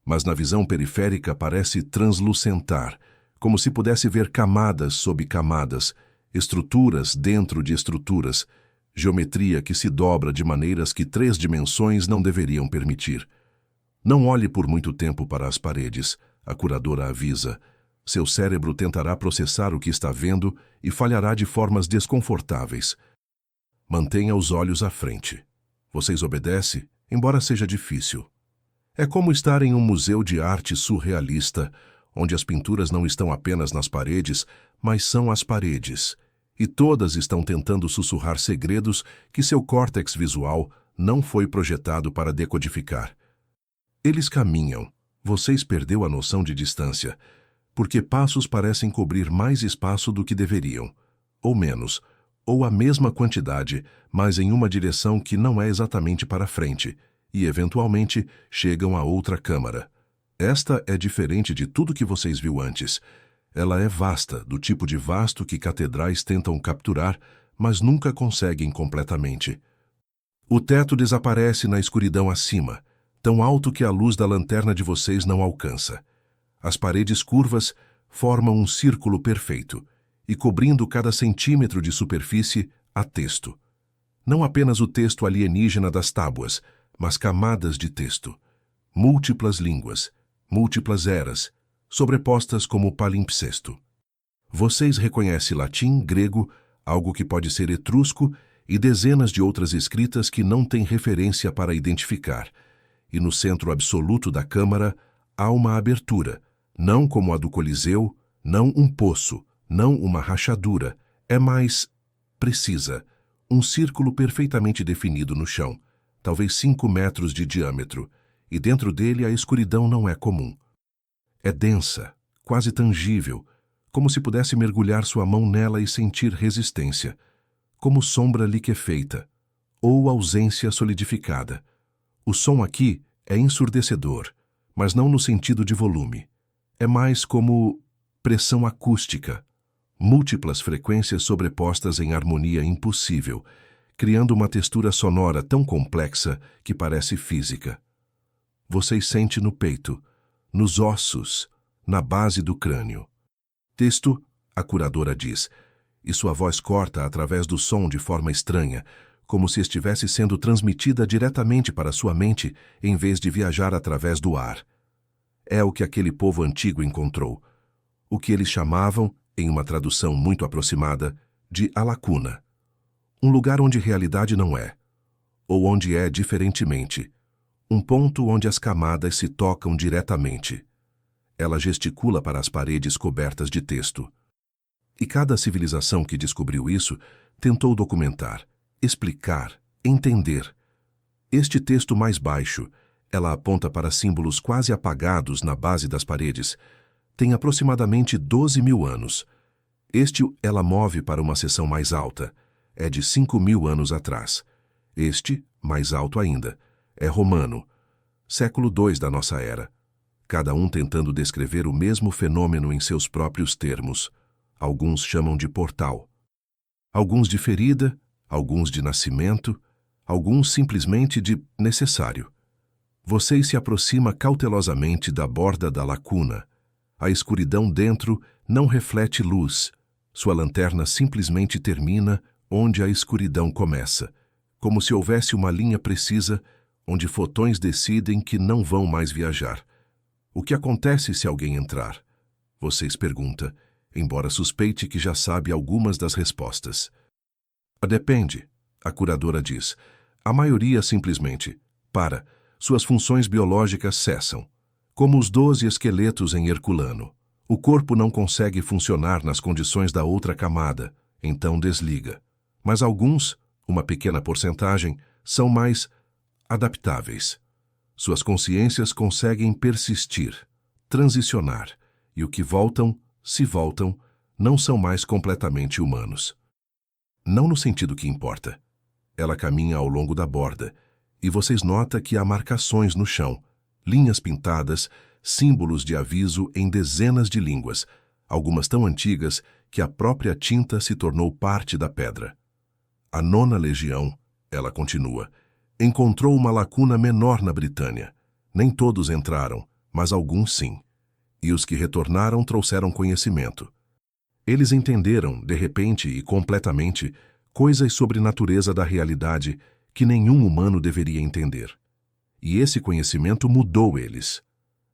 mas na visão periférica parece translucentar, como se pudesse ver camadas sob camadas, estruturas dentro de estruturas, geometria que se dobra de maneiras que 3 dimensões não deveriam permitir. Não olhe por muito tempo para as paredes, a curadora avisa. Seu cérebro tentará processar o que está vendo e falhará de formas desconfortáveis. Mantenha os olhos à frente. Vocês obedecem, embora seja difícil. É como estar em um museu de arte surrealista, onde as pinturas não estão apenas nas paredes, mas são as paredes, e todas estão tentando sussurrar segredos que seu córtex visual não foi projetado para decodificar. Eles caminham. Vocês perdeu a noção de distância, porque passos parecem cobrir mais espaço do que deveriam, ou menos, ou a mesma quantidade, mas em uma direção que não é exatamente para frente, e, eventualmente, chegam a outra câmara. Esta é diferente de tudo que vocês viu antes. Ela é vasta, do tipo de vasto que catedrais tentam capturar, mas nunca conseguem completamente. O teto desaparece na escuridão acima, tão alto que a luz da lanterna de vocês não alcança. As paredes curvas formam um círculo perfeito, e cobrindo cada centímetro de superfície, há texto. Não apenas o texto alienígena das tábuas, mas camadas de texto. Múltiplas línguas, múltiplas eras, sobrepostas como palimpsesto. Vocês reconhecem latim, grego, algo que pode ser etrusco, e dezenas de outras escritas que não têm referência para identificar. E no centro absoluto da câmara há uma abertura, não como a do Coliseu, não um poço, não uma rachadura, é mais precisa, um círculo perfeitamente definido no chão, talvez 5 metros de diâmetro, e dentro dele a escuridão não é comum. É densa, quase tangível, como se pudesse mergulhar sua mão nela e sentir resistência, como sombra liquefeita, ou ausência solidificada. O som aqui é ensurdecedor, mas não no sentido de volume. É mais como pressão acústica, múltiplas frequências sobrepostas em harmonia impossível, criando uma textura sonora tão complexa que parece física. Vocês sentem no peito, nos ossos, na base do crânio. Texto, a curadora diz, e sua voz corta através do som de forma estranha, como se estivesse sendo transmitida diretamente para sua mente em vez de viajar através do ar. É o que aquele povo antigo encontrou, o que eles chamavam, em uma tradução muito aproximada, de a lacuna. Um lugar onde realidade não é, ou onde é diferentemente, um ponto onde as camadas se tocam diretamente. Ela gesticula para as paredes cobertas de texto. E cada civilização que descobriu isso tentou documentar, explicar, entender. Este texto mais baixo, ela aponta para símbolos quase apagados na base das paredes, tem aproximadamente 12.000 anos. Este ela move para uma seção mais alta, é de 5.000 anos atrás. Este, mais alto ainda, é romano, século II da nossa era, cada um tentando descrever o mesmo fenômeno em seus próprios termos. Alguns chamam de portal. Alguns de ferida, alguns de nascimento, alguns simplesmente de necessário. Vocês se aproxima cautelosamente da borda da lacuna. A escuridão dentro não reflete luz. Sua lanterna simplesmente termina onde a escuridão começa, como se houvesse uma linha precisa onde fotões decidem que não vão mais viajar. O que acontece se alguém entrar? Vocês perguntam, embora suspeite que já sabe algumas das respostas. Depende, a curadora diz. A maioria simplesmente para. Suas funções biológicas cessam. Como os 12 esqueletos em Herculano. O corpo não consegue funcionar nas condições da outra camada, então desliga. Mas alguns, uma pequena porcentagem, são mais adaptáveis. Suas consciências conseguem persistir, transicionar, e o que voltam, se voltam, não são mais completamente humanos. Não no sentido que importa. Ela caminha ao longo da borda, e vocês notam que há marcações no chão, linhas pintadas, símbolos de aviso em dezenas de línguas, algumas tão antigas que a própria tinta se tornou parte da pedra. A 9ª Legião, ela continua, encontrou uma lacuna menor na Britânia. Nem todos entraram, mas alguns sim. E os que retornaram trouxeram conhecimento. Eles entenderam, de repente e completamente, coisas sobre a natureza da realidade que nenhum humano deveria entender. E esse conhecimento mudou eles.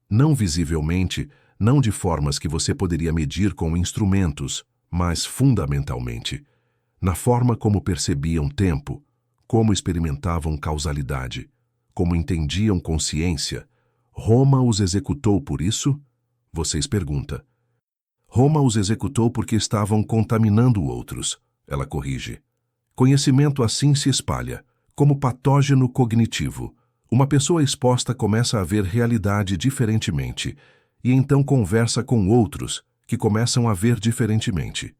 Não visivelmente, não de formas que você poderia medir com instrumentos, mas fundamentalmente, na forma como percebiam tempo, como experimentavam causalidade, como entendiam consciência. Roma os executou por isso? Vocês perguntam. Roma os executou porque estavam contaminando outros. Ela corrige. Conhecimento assim se espalha, como patógeno cognitivo. Uma pessoa exposta começa a ver realidade diferentemente, e então conversa com outros que começam a ver diferentemente.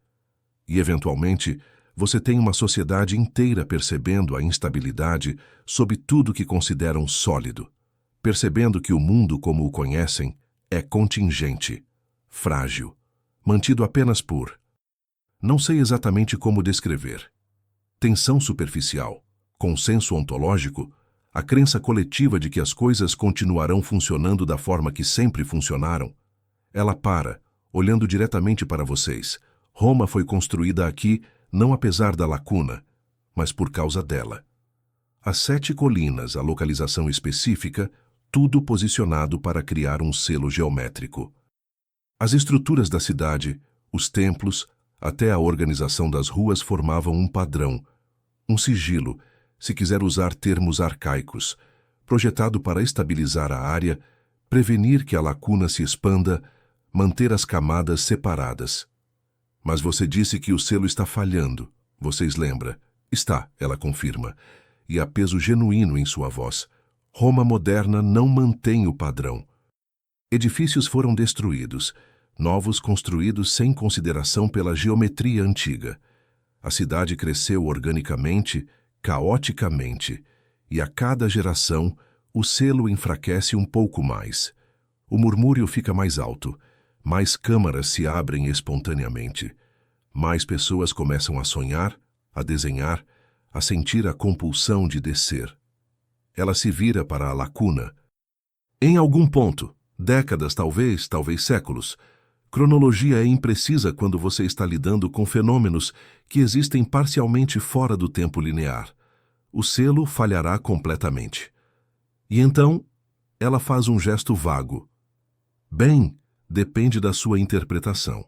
E, eventualmente, você tem uma sociedade inteira percebendo a instabilidade sob tudo que consideram sólido, percebendo que o mundo como o conhecem é contingente, frágil, mantido apenas por... Não sei exatamente como descrever. Tensão superficial, consenso ontológico, a crença coletiva de que as coisas continuarão funcionando da forma que sempre funcionaram. Ela para, olhando diretamente para vocês. Roma foi construída aqui, não apesar da lacuna, mas por causa dela. As 7 colinas, a localização específica, tudo posicionado para criar um selo geométrico. As estruturas da cidade, os templos, até a organização das ruas formavam um padrão, um sigilo, se quiser usar termos arcaicos, projetado para estabilizar a área, prevenir que a lacuna se expanda, manter as camadas separadas. Mas você disse que o selo está falhando. Vocês lembram? Está, ela confirma, e há peso genuíno em sua voz. Roma moderna não mantém o padrão. Edifícios foram destruídos, novos construídos sem consideração pela geometria antiga. A cidade cresceu organicamente, caoticamente, e a cada geração o selo enfraquece um pouco mais. O murmúrio fica mais alto, mais câmaras se abrem espontaneamente, mais pessoas começam a sonhar, a desenhar, a sentir a compulsão de descer. Ela se vira para a lacuna. Em algum ponto, décadas talvez séculos, cronologia é imprecisa quando você está lidando com fenômenos que existem parcialmente fora do tempo linear. O selo falhará completamente. E então, ela faz um gesto vago. Bem, depende da sua interpretação.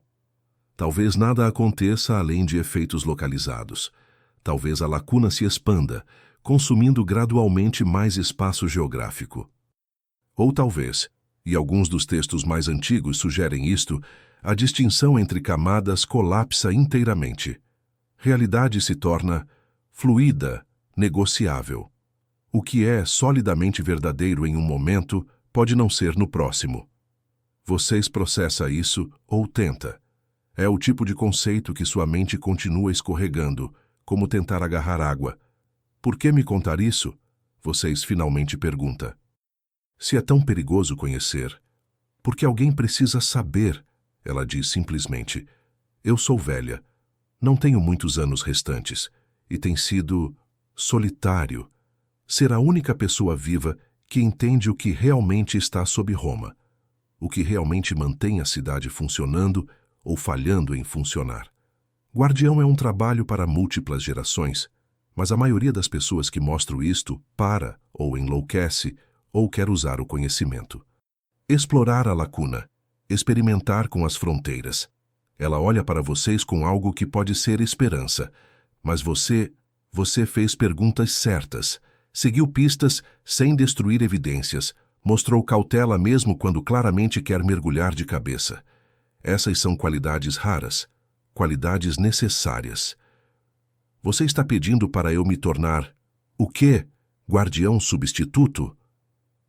Talvez nada aconteça além de efeitos localizados. Talvez a lacuna se expanda, consumindo gradualmente mais espaço geográfico. Ou talvez, e alguns dos textos mais antigos sugerem isto, a distinção entre camadas colapsa inteiramente. Realidade se torna fluida, negociável. O que é solidamente verdadeiro em um momento pode não ser no próximo. Vocês processam isso ou tenta. É o tipo de conceito que sua mente continua escorregando, como tentar agarrar água. Por que me contar isso? Vocês finalmente perguntam. Se é tão perigoso conhecer, porque alguém precisa saber, ela diz simplesmente. Eu sou velha, não tenho muitos anos restantes, e tem sido solitário ser a única pessoa viva que entende o que realmente está sob Roma, o que realmente mantém a cidade funcionando ou falhando em funcionar. Guardião é um trabalho para múltiplas gerações, mas a maioria das pessoas que mostram isto para ou enlouquece ou quer usar o conhecimento. Explorar a lacuna, experimentar com as fronteiras. Ela olha para vocês com algo que pode ser esperança, mas você fez perguntas certas, seguiu pistas sem destruir evidências, mostrou cautela mesmo quando claramente quer mergulhar de cabeça. Essas são qualidades raras, qualidades necessárias. Você está pedindo para eu me tornar, o quê? Guardião substituto?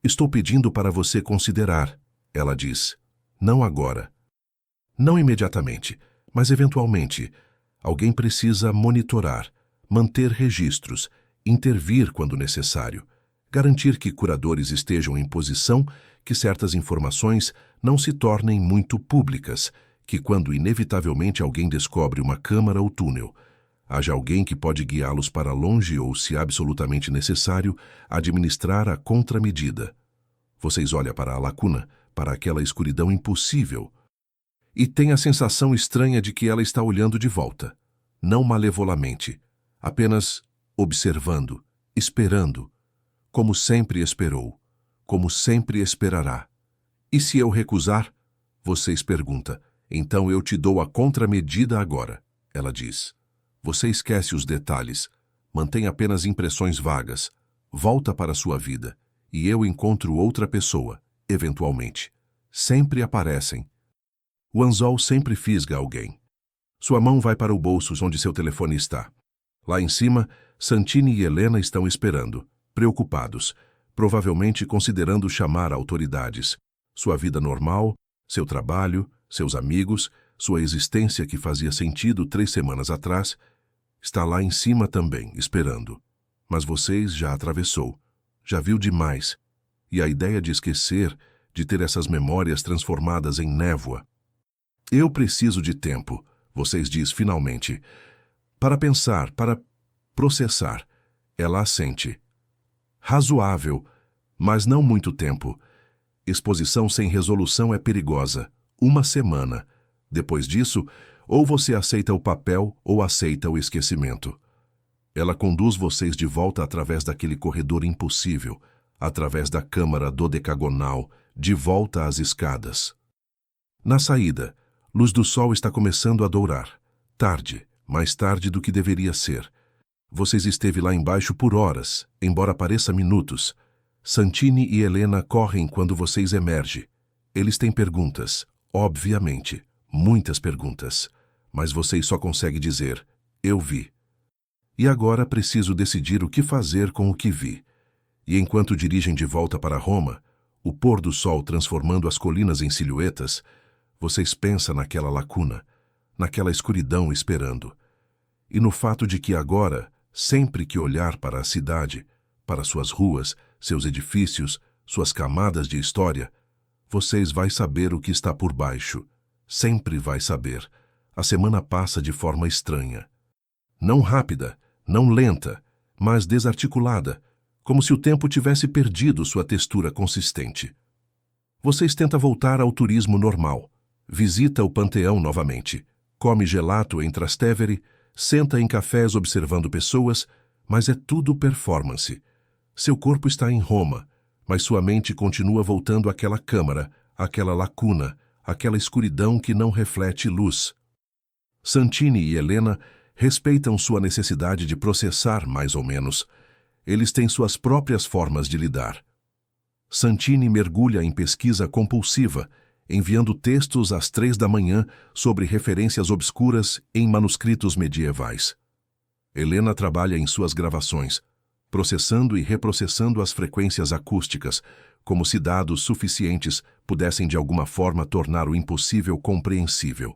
Estou pedindo para você considerar, ela diz. Não agora. Não imediatamente, mas eventualmente. Alguém precisa monitorar, manter registros, intervir quando necessário, garantir que curadores estejam em posição que certas informações não se tornem muito públicas, que quando inevitavelmente alguém descobre uma câmara ou túnel, haja alguém que pode guiá-los para longe ou, se absolutamente necessário, administrar a contramedida. Vocês olham para a lacuna, para aquela escuridão impossível, e têm a sensação estranha de que ela está olhando de volta, não malevolamente, apenas observando, esperando, como sempre esperou, como sempre esperará. E se eu recusar? Vocês perguntam. Então eu te dou a contramedida agora, ela diz. Você esquece os detalhes, mantém apenas impressões vagas, volta para sua vida, e eu encontro outra pessoa, eventualmente. Sempre aparecem. O anzol sempre fisga alguém. Sua mão vai para o bolso onde seu telefone está. Lá em cima, Santini e Helena estão esperando, preocupados, provavelmente considerando chamar autoridades. Sua vida normal, seu trabalho, seus amigos, sua existência que fazia sentido 3 semanas atrás, está lá em cima também, esperando. Mas vocês já atravessou, já viu demais. E a ideia de esquecer, de ter essas memórias transformadas em névoa. Eu preciso de tempo, vocês diz finalmente, para pensar, para processar. Ela assente. Razoável, mas não muito tempo. Exposição sem resolução é perigosa. 1 semana. Depois disso, ou você aceita o papel ou aceita o esquecimento. Ela conduz vocês de volta através daquele corredor impossível, através da câmara dodecagonal, de volta às escadas. Na saída, luz do sol está começando a dourar. Tarde, mais tarde do que deveria ser. Vocês esteve lá embaixo por horas, embora pareça minutos. Santini e Helena correm quando vocês emergem. Eles têm perguntas, obviamente, muitas perguntas. Mas vocês só conseguem dizer, eu vi. E agora preciso decidir o que fazer com o que vi. E enquanto dirigem de volta para Roma, o pôr do sol transformando as colinas em silhuetas, vocês pensam naquela lacuna, naquela escuridão esperando. E no fato de que agora, sempre que olhar para a cidade, para suas ruas, seus edifícios, suas camadas de história, vocês vai saber o que está por baixo. Sempre vai saber. A semana passa de forma estranha. Não rápida, não lenta, mas desarticulada, como se o tempo tivesse perdido sua textura consistente. Vocês tentam voltar ao turismo normal. Visita o Panteão novamente. Come gelato em Trastevere, senta em cafés observando pessoas, mas é tudo performance. Seu corpo está em Roma, mas sua mente continua voltando àquela câmara, àquela lacuna, àquela escuridão que não reflete luz. Santini e Helena respeitam sua necessidade de processar, mais ou menos. Eles têm suas próprias formas de lidar. Santini mergulha em pesquisa compulsiva, enviando textos às 3 da manhã sobre referências obscuras em manuscritos medievais. Helena trabalha em suas gravações, processando e reprocessando as frequências acústicas, como se dados suficientes pudessem de alguma forma tornar o impossível compreensível.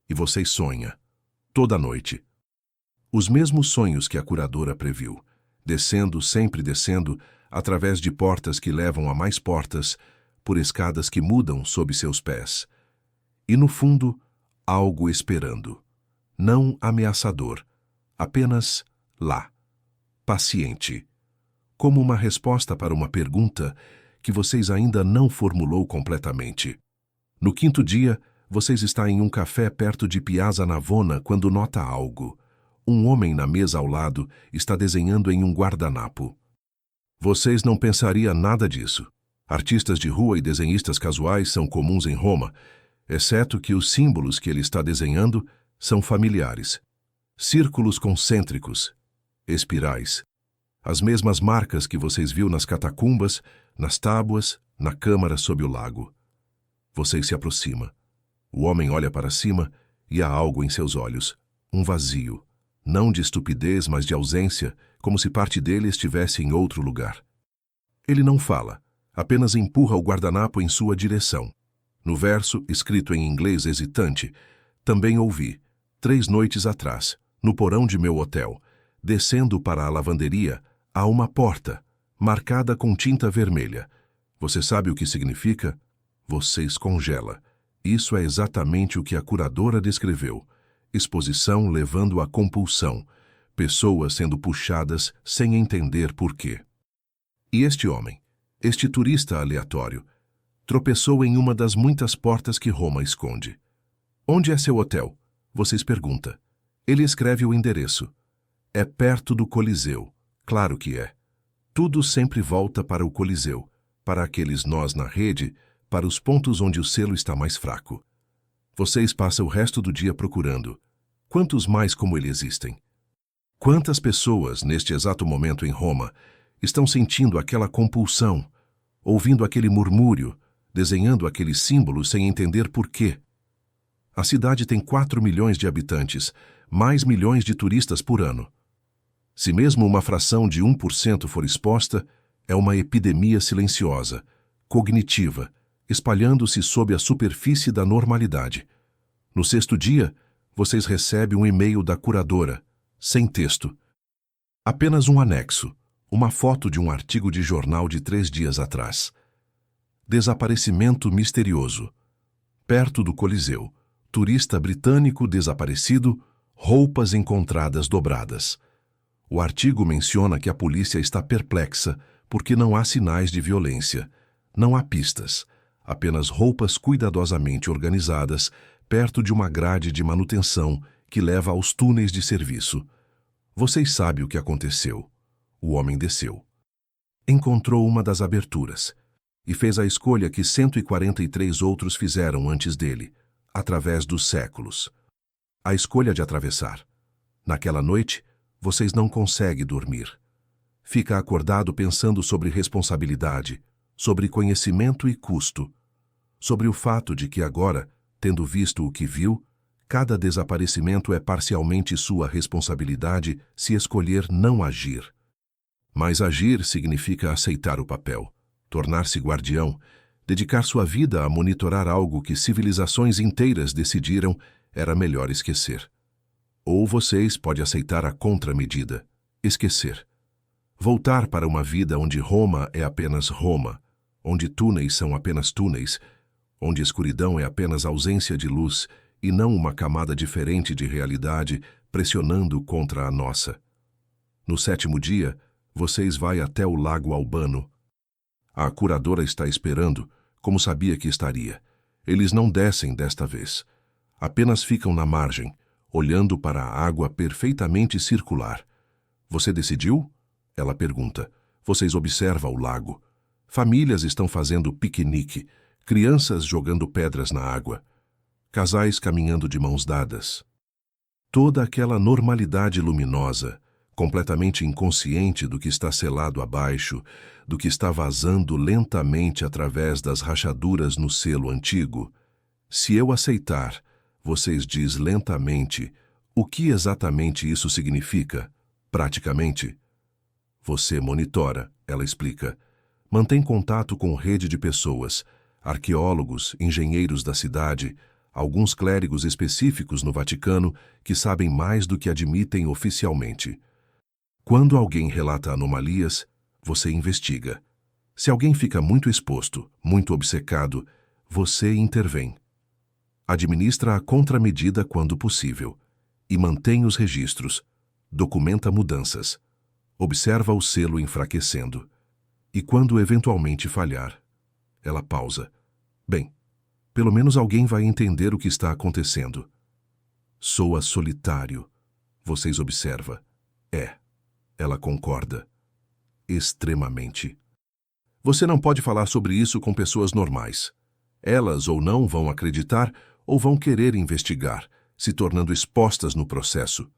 E vocês sonham, toda noite. Os mesmos sonhos que a curadora previu, descendo, sempre descendo, através de portas que levam a mais portas, por escadas que mudam sob seus pés. E no fundo, algo esperando. Não ameaçador, apenas lá, paciente. Como uma resposta para uma pergunta que vocês ainda não formulou completamente. No 5º dia, vocês estão em um café perto de Piazza Navona quando nota algo. Um homem na mesa ao lado está desenhando em um guardanapo. Vocês não pensariam nada disso. Artistas de rua e desenhistas casuais são comuns em Roma, exceto que os símbolos que ele está desenhando são familiares. Círculos concêntricos, espirais. As mesmas marcas que vocês viu nas catacumbas, nas tábuas, na câmara sob o lago. Vocês se aproximam. O homem olha para cima e há algo em seus olhos. Um vazio. Não de estupidez, mas de ausência, como se parte dele estivesse em outro lugar. Ele não fala. Apenas empurra o guardanapo em sua direção. No verso, escrito em inglês hesitante, também ouvi, 3 noites atrás, no porão de meu hotel, descendo para a lavanderia, há uma porta, marcada com tinta vermelha. Você sabe o que significa? Você congela. Isso é exatamente o que a curadora descreveu. Exposição levando à compulsão. Pessoas sendo puxadas sem entender por quê. E este homem, este turista aleatório, tropeçou em uma das muitas portas que Roma esconde. Onde é seu hotel? Vocês perguntam. Ele escreve o endereço. É perto do Coliseu. Claro que é. Tudo sempre volta para o Coliseu, para aqueles nós na rede, para os pontos onde o selo está mais fraco. Vocês passam o resto do dia procurando. Quantos mais como ele existem? Quantas pessoas, neste exato momento em Roma, estão sentindo aquela compulsão, ouvindo aquele murmúrio, desenhando aquele símbolo sem entender por quê? A cidade tem 4 milhões de habitantes, mais milhões de turistas por ano. Se mesmo uma fração de 1% for exposta, é uma epidemia silenciosa, cognitiva, espalhando-se sob a superfície da normalidade. No 6º dia, vocês recebem um e-mail da curadora, sem texto. Apenas um anexo, uma foto de um artigo de jornal de 3 dias atrás. Desaparecimento misterioso. Perto do Coliseu, turista britânico desaparecido, roupas encontradas dobradas. O artigo menciona que a polícia está perplexa porque não há sinais de violência, não há pistas, apenas roupas cuidadosamente organizadas perto de uma grade de manutenção que leva aos túneis de serviço. Vocês sabem o que aconteceu. O homem desceu. Encontrou uma das aberturas e fez a escolha que 143 outros fizeram antes dele, através dos séculos. A escolha de atravessar. Naquela noite, vocês não conseguem dormir. Fica acordado pensando sobre responsabilidade, sobre conhecimento e custo, sobre o fato de que agora, tendo visto o que viu, cada desaparecimento é parcialmente sua responsabilidade se escolher não agir. Mas agir significa aceitar o papel, tornar-se guardião, dedicar sua vida a monitorar algo que civilizações inteiras decidiram era melhor esquecer. Ou vocês podem aceitar a contramedida, esquecer. Voltar para uma vida onde Roma é apenas Roma, onde túneis são apenas túneis, onde escuridão é apenas ausência de luz e não uma camada diferente de realidade pressionando contra a nossa. No 7º dia, vocês vão até o Lago Albano. A curadora está esperando, como sabia que estaria. Eles não descem desta vez. Apenas ficam na margem, olhando para a água perfeitamente circular. Você decidiu? Ela pergunta. Vocês observam o lago. Famílias estão fazendo piquenique, crianças jogando pedras na água, casais caminhando de mãos dadas. Toda aquela normalidade luminosa, completamente inconsciente do que está selado abaixo, do que está vazando lentamente através das rachaduras no selo antigo. Se eu aceitar, vocês diz lentamente, o que exatamente isso significa, praticamente? Você monitora, ela explica. Mantém contato com rede de pessoas, arqueólogos, engenheiros da cidade, alguns clérigos específicos no Vaticano que sabem mais do que admitem oficialmente. Quando alguém relata anomalias, você investiga. Se alguém fica muito exposto, muito obcecado, você intervém. Administra a contramedida quando possível e mantém os registros, documenta mudanças, observa o selo enfraquecendo. E quando eventualmente falhar, ela pausa. Bem, pelo menos alguém vai entender o que está acontecendo. Soa solitário. Vocês observam. Ela concorda. Extremamente. Você não pode falar sobre isso com pessoas normais. Elas ou não vão acreditar ou vão querer investigar, se tornando expostas no processo.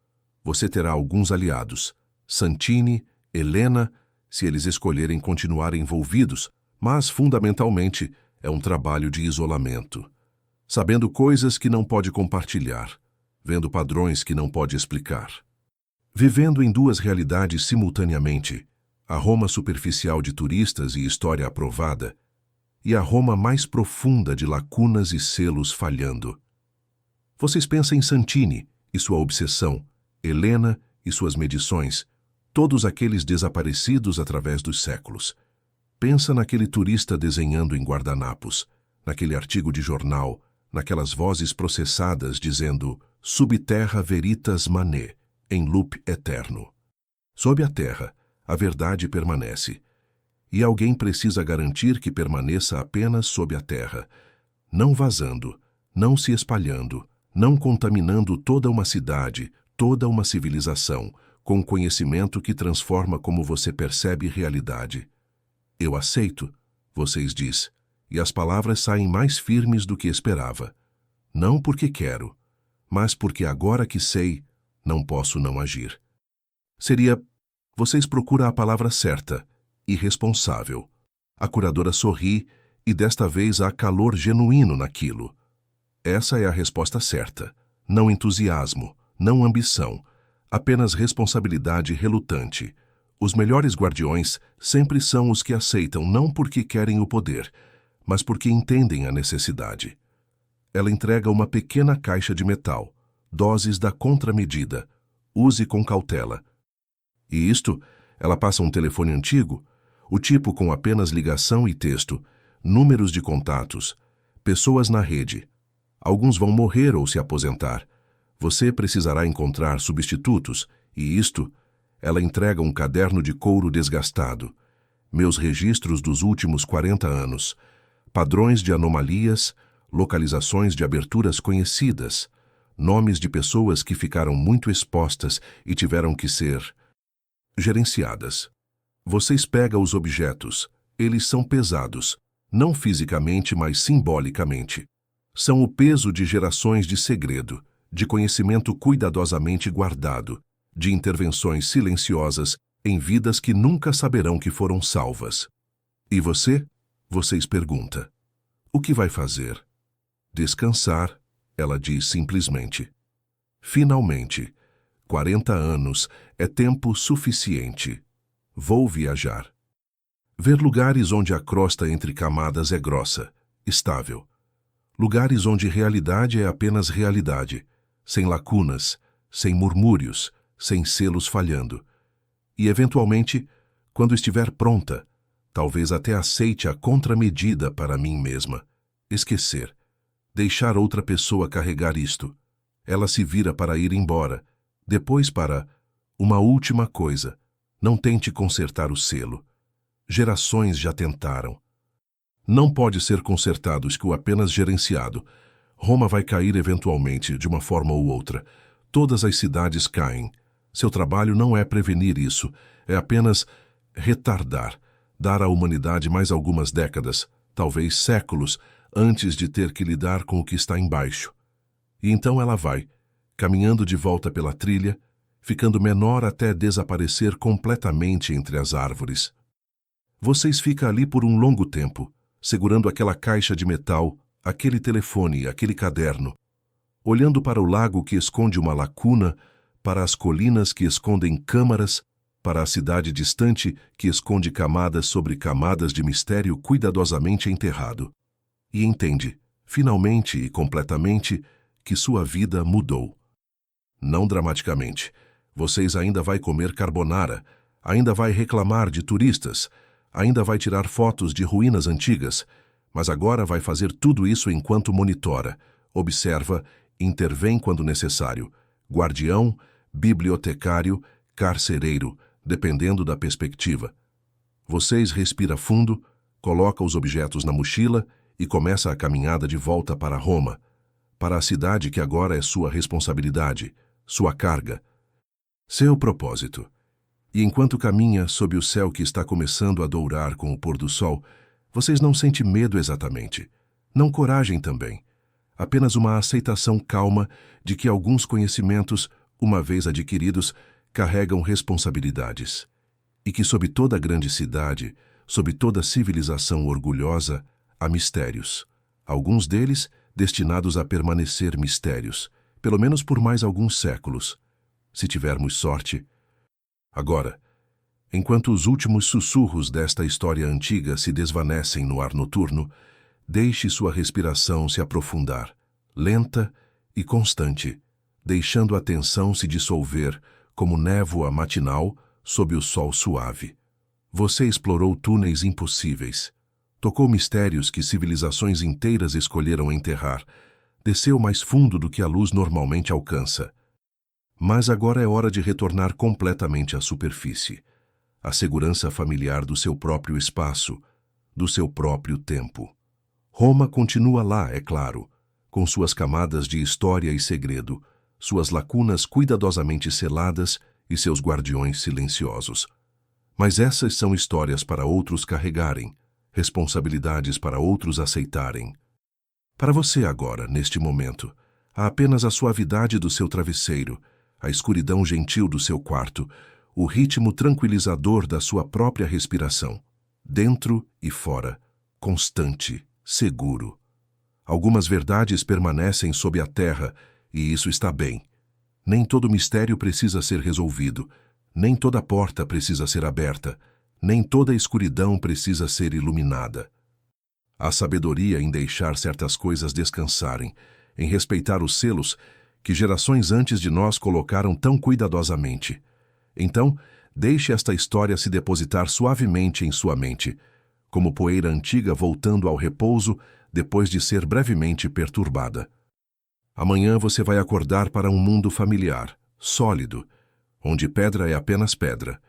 Você terá alguns aliados, Santini, Helena, se eles escolherem continuar envolvidos, mas, fundamentalmente, é um trabalho de isolamento. Sabendo coisas que não pode compartilhar, vendo padrões que não pode explicar. Vivendo em 2 realidades simultaneamente, a Roma superficial de turistas e história aprovada, e a Roma mais profunda de lacunas e selos falhando. Vocês pensam em Santini e sua obsessão, Helena e suas medições, todos aqueles desaparecidos através dos séculos. Pensa naquele turista desenhando em guardanapos, naquele artigo de jornal, naquelas vozes processadas dizendo subterra veritas manet, em loop eterno. Sob a terra, a verdade permanece. E alguém precisa garantir que permaneça apenas sob a terra, não vazando, não se espalhando, não contaminando toda uma cidade, toda uma civilização, com conhecimento que transforma como você percebe realidade. Eu aceito, vocês diz, e as palavras saem mais firmes do que esperava. Não porque quero, mas porque agora que sei, não posso não agir. Vocês procuram a palavra certa, irresponsável. A curadora sorri e desta vez há calor genuíno naquilo. Essa é a resposta certa. Não entusiasmo, não ambição, apenas responsabilidade relutante. Os melhores guardiões sempre são os que aceitam não porque querem o poder, mas porque entendem a necessidade. Ela entrega uma pequena caixa de metal, doses da contramedida. Use com cautela. E isto, ela passa um telefone antigo, o tipo com apenas ligação e texto, números de contatos, pessoas na rede. Alguns vão morrer ou se aposentar. Você precisará encontrar substitutos, e isto, ela entrega um caderno de couro desgastado. Meus registros dos últimos 40 anos, padrões de anomalias, localizações de aberturas conhecidas, nomes de pessoas que ficaram muito expostas e tiveram que ser gerenciadas. Vocês pegam os objetos, eles são pesados, não fisicamente, mas simbolicamente. São o peso de gerações de segredo, de conhecimento cuidadosamente guardado, de intervenções silenciosas em vidas que nunca saberão que foram salvas. E você? Vocês perguntam. O que vai fazer? Descansar, ela diz simplesmente. Finalmente, 40 anos é tempo suficiente. Vou viajar. Ver lugares onde a crosta entre camadas é grossa, estável. Lugares onde realidade é apenas realidade, sem lacunas, sem murmúrios, sem selos falhando. E, eventualmente, quando estiver pronta, talvez até aceite a contramedida para mim mesma. Esquecer. Deixar outra pessoa carregar isto. Ela se vira para ir embora. Depois para uma última coisa. Não tente consertar o selo. Gerações já tentaram. Não pode ser consertado isso apenas gerenciado. Roma vai cair eventualmente, de uma forma ou outra. Todas as cidades caem. Seu trabalho não é prevenir isso, é apenas retardar, dar à humanidade mais algumas décadas, talvez séculos, antes de ter que lidar com o que está embaixo. E então ela vai, caminhando de volta pela trilha, ficando menor até desaparecer completamente entre as árvores. Vocês ficam ali por um longo tempo, segurando aquela caixa de metal, aquele telefone, aquele caderno, olhando para o lago que esconde uma lacuna, para as colinas que escondem câmaras, para a cidade distante que esconde camadas sobre camadas de mistério cuidadosamente enterrado. E entende, finalmente e completamente, que sua vida mudou. Não dramaticamente. Vocês ainda vai comer carbonara, ainda vai reclamar de turistas, ainda vai tirar fotos de ruínas antigas, mas agora vai fazer tudo isso enquanto monitora, observa, intervém quando necessário, guardião, bibliotecário, carcereiro, dependendo da perspectiva. Vocês respira fundo, coloca os objetos na mochila e começa a caminhada de volta para Roma, para a cidade que agora é sua responsabilidade, sua carga, seu propósito. E enquanto caminha sob o céu que está começando a dourar com o pôr do sol, vocês não sentem medo exatamente, não coragem também, apenas uma aceitação calma de que alguns conhecimentos, uma vez adquiridos, carregam responsabilidades, e que sob toda grande cidade, sob toda civilização orgulhosa, há mistérios, alguns deles destinados a permanecer mistérios, pelo menos por mais alguns séculos, se tivermos sorte. Agora, Enquanto os últimos sussurros desta história antiga se desvanecem no ar noturno, deixe sua respiração se aprofundar, lenta e constante, deixando a tensão se dissolver como névoa matinal sob o sol suave. Você explorou túneis impossíveis, tocou mistérios que civilizações inteiras escolheram enterrar, desceu mais fundo do que a luz normalmente alcança. Mas agora é hora de retornar completamente à superfície, à segurança familiar do seu próprio espaço, do seu próprio tempo. Roma continua lá, é claro, com suas camadas de história e segredo, suas lacunas cuidadosamente seladas e seus guardiões silenciosos. Mas essas são histórias para outros carregarem, responsabilidades para outros aceitarem. Para você agora, neste momento, há apenas a suavidade do seu travesseiro, a escuridão gentil do seu quarto, o ritmo tranquilizador da sua própria respiração, dentro e fora, constante, seguro. Algumas verdades permanecem sob a terra, e isso está bem. Nem todo mistério precisa ser resolvido, nem toda porta precisa ser aberta, nem toda escuridão precisa ser iluminada. Há sabedoria em deixar certas coisas descansarem, em respeitar os selos que gerações antes de nós colocaram tão cuidadosamente. Então, deixe esta história se depositar suavemente em sua mente, como poeira antiga voltando ao repouso depois de ser brevemente perturbada. Amanhã você vai acordar para um mundo familiar, sólido, onde pedra é apenas pedra,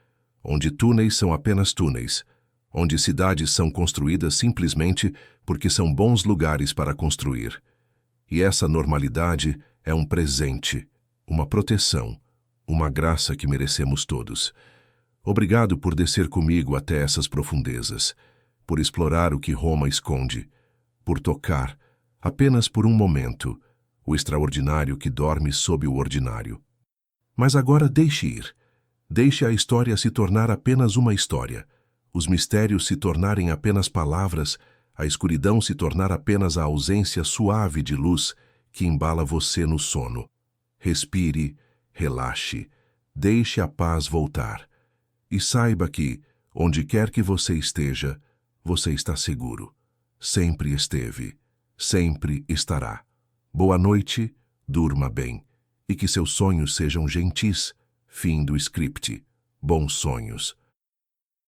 onde túneis são apenas túneis, onde cidades são construídas simplesmente porque são bons lugares para construir. E essa normalidade é um presente, uma proteção, uma graça que merecemos todos. Obrigado por descer comigo até essas profundezas, por explorar o que Roma esconde, por tocar, apenas por um momento, o extraordinário que dorme sob o ordinário. Mas agora deixe ir. Deixe a história se tornar apenas uma história, os mistérios se tornarem apenas palavras, a escuridão se tornar apenas a ausência suave de luz que embala você no sono. Respire, relaxe, deixe a paz voltar. E saiba que, onde quer que você esteja, você está seguro. Sempre esteve, sempre estará. Boa noite, durma bem, e que seus sonhos sejam gentis. Fim do script. Bons sonhos.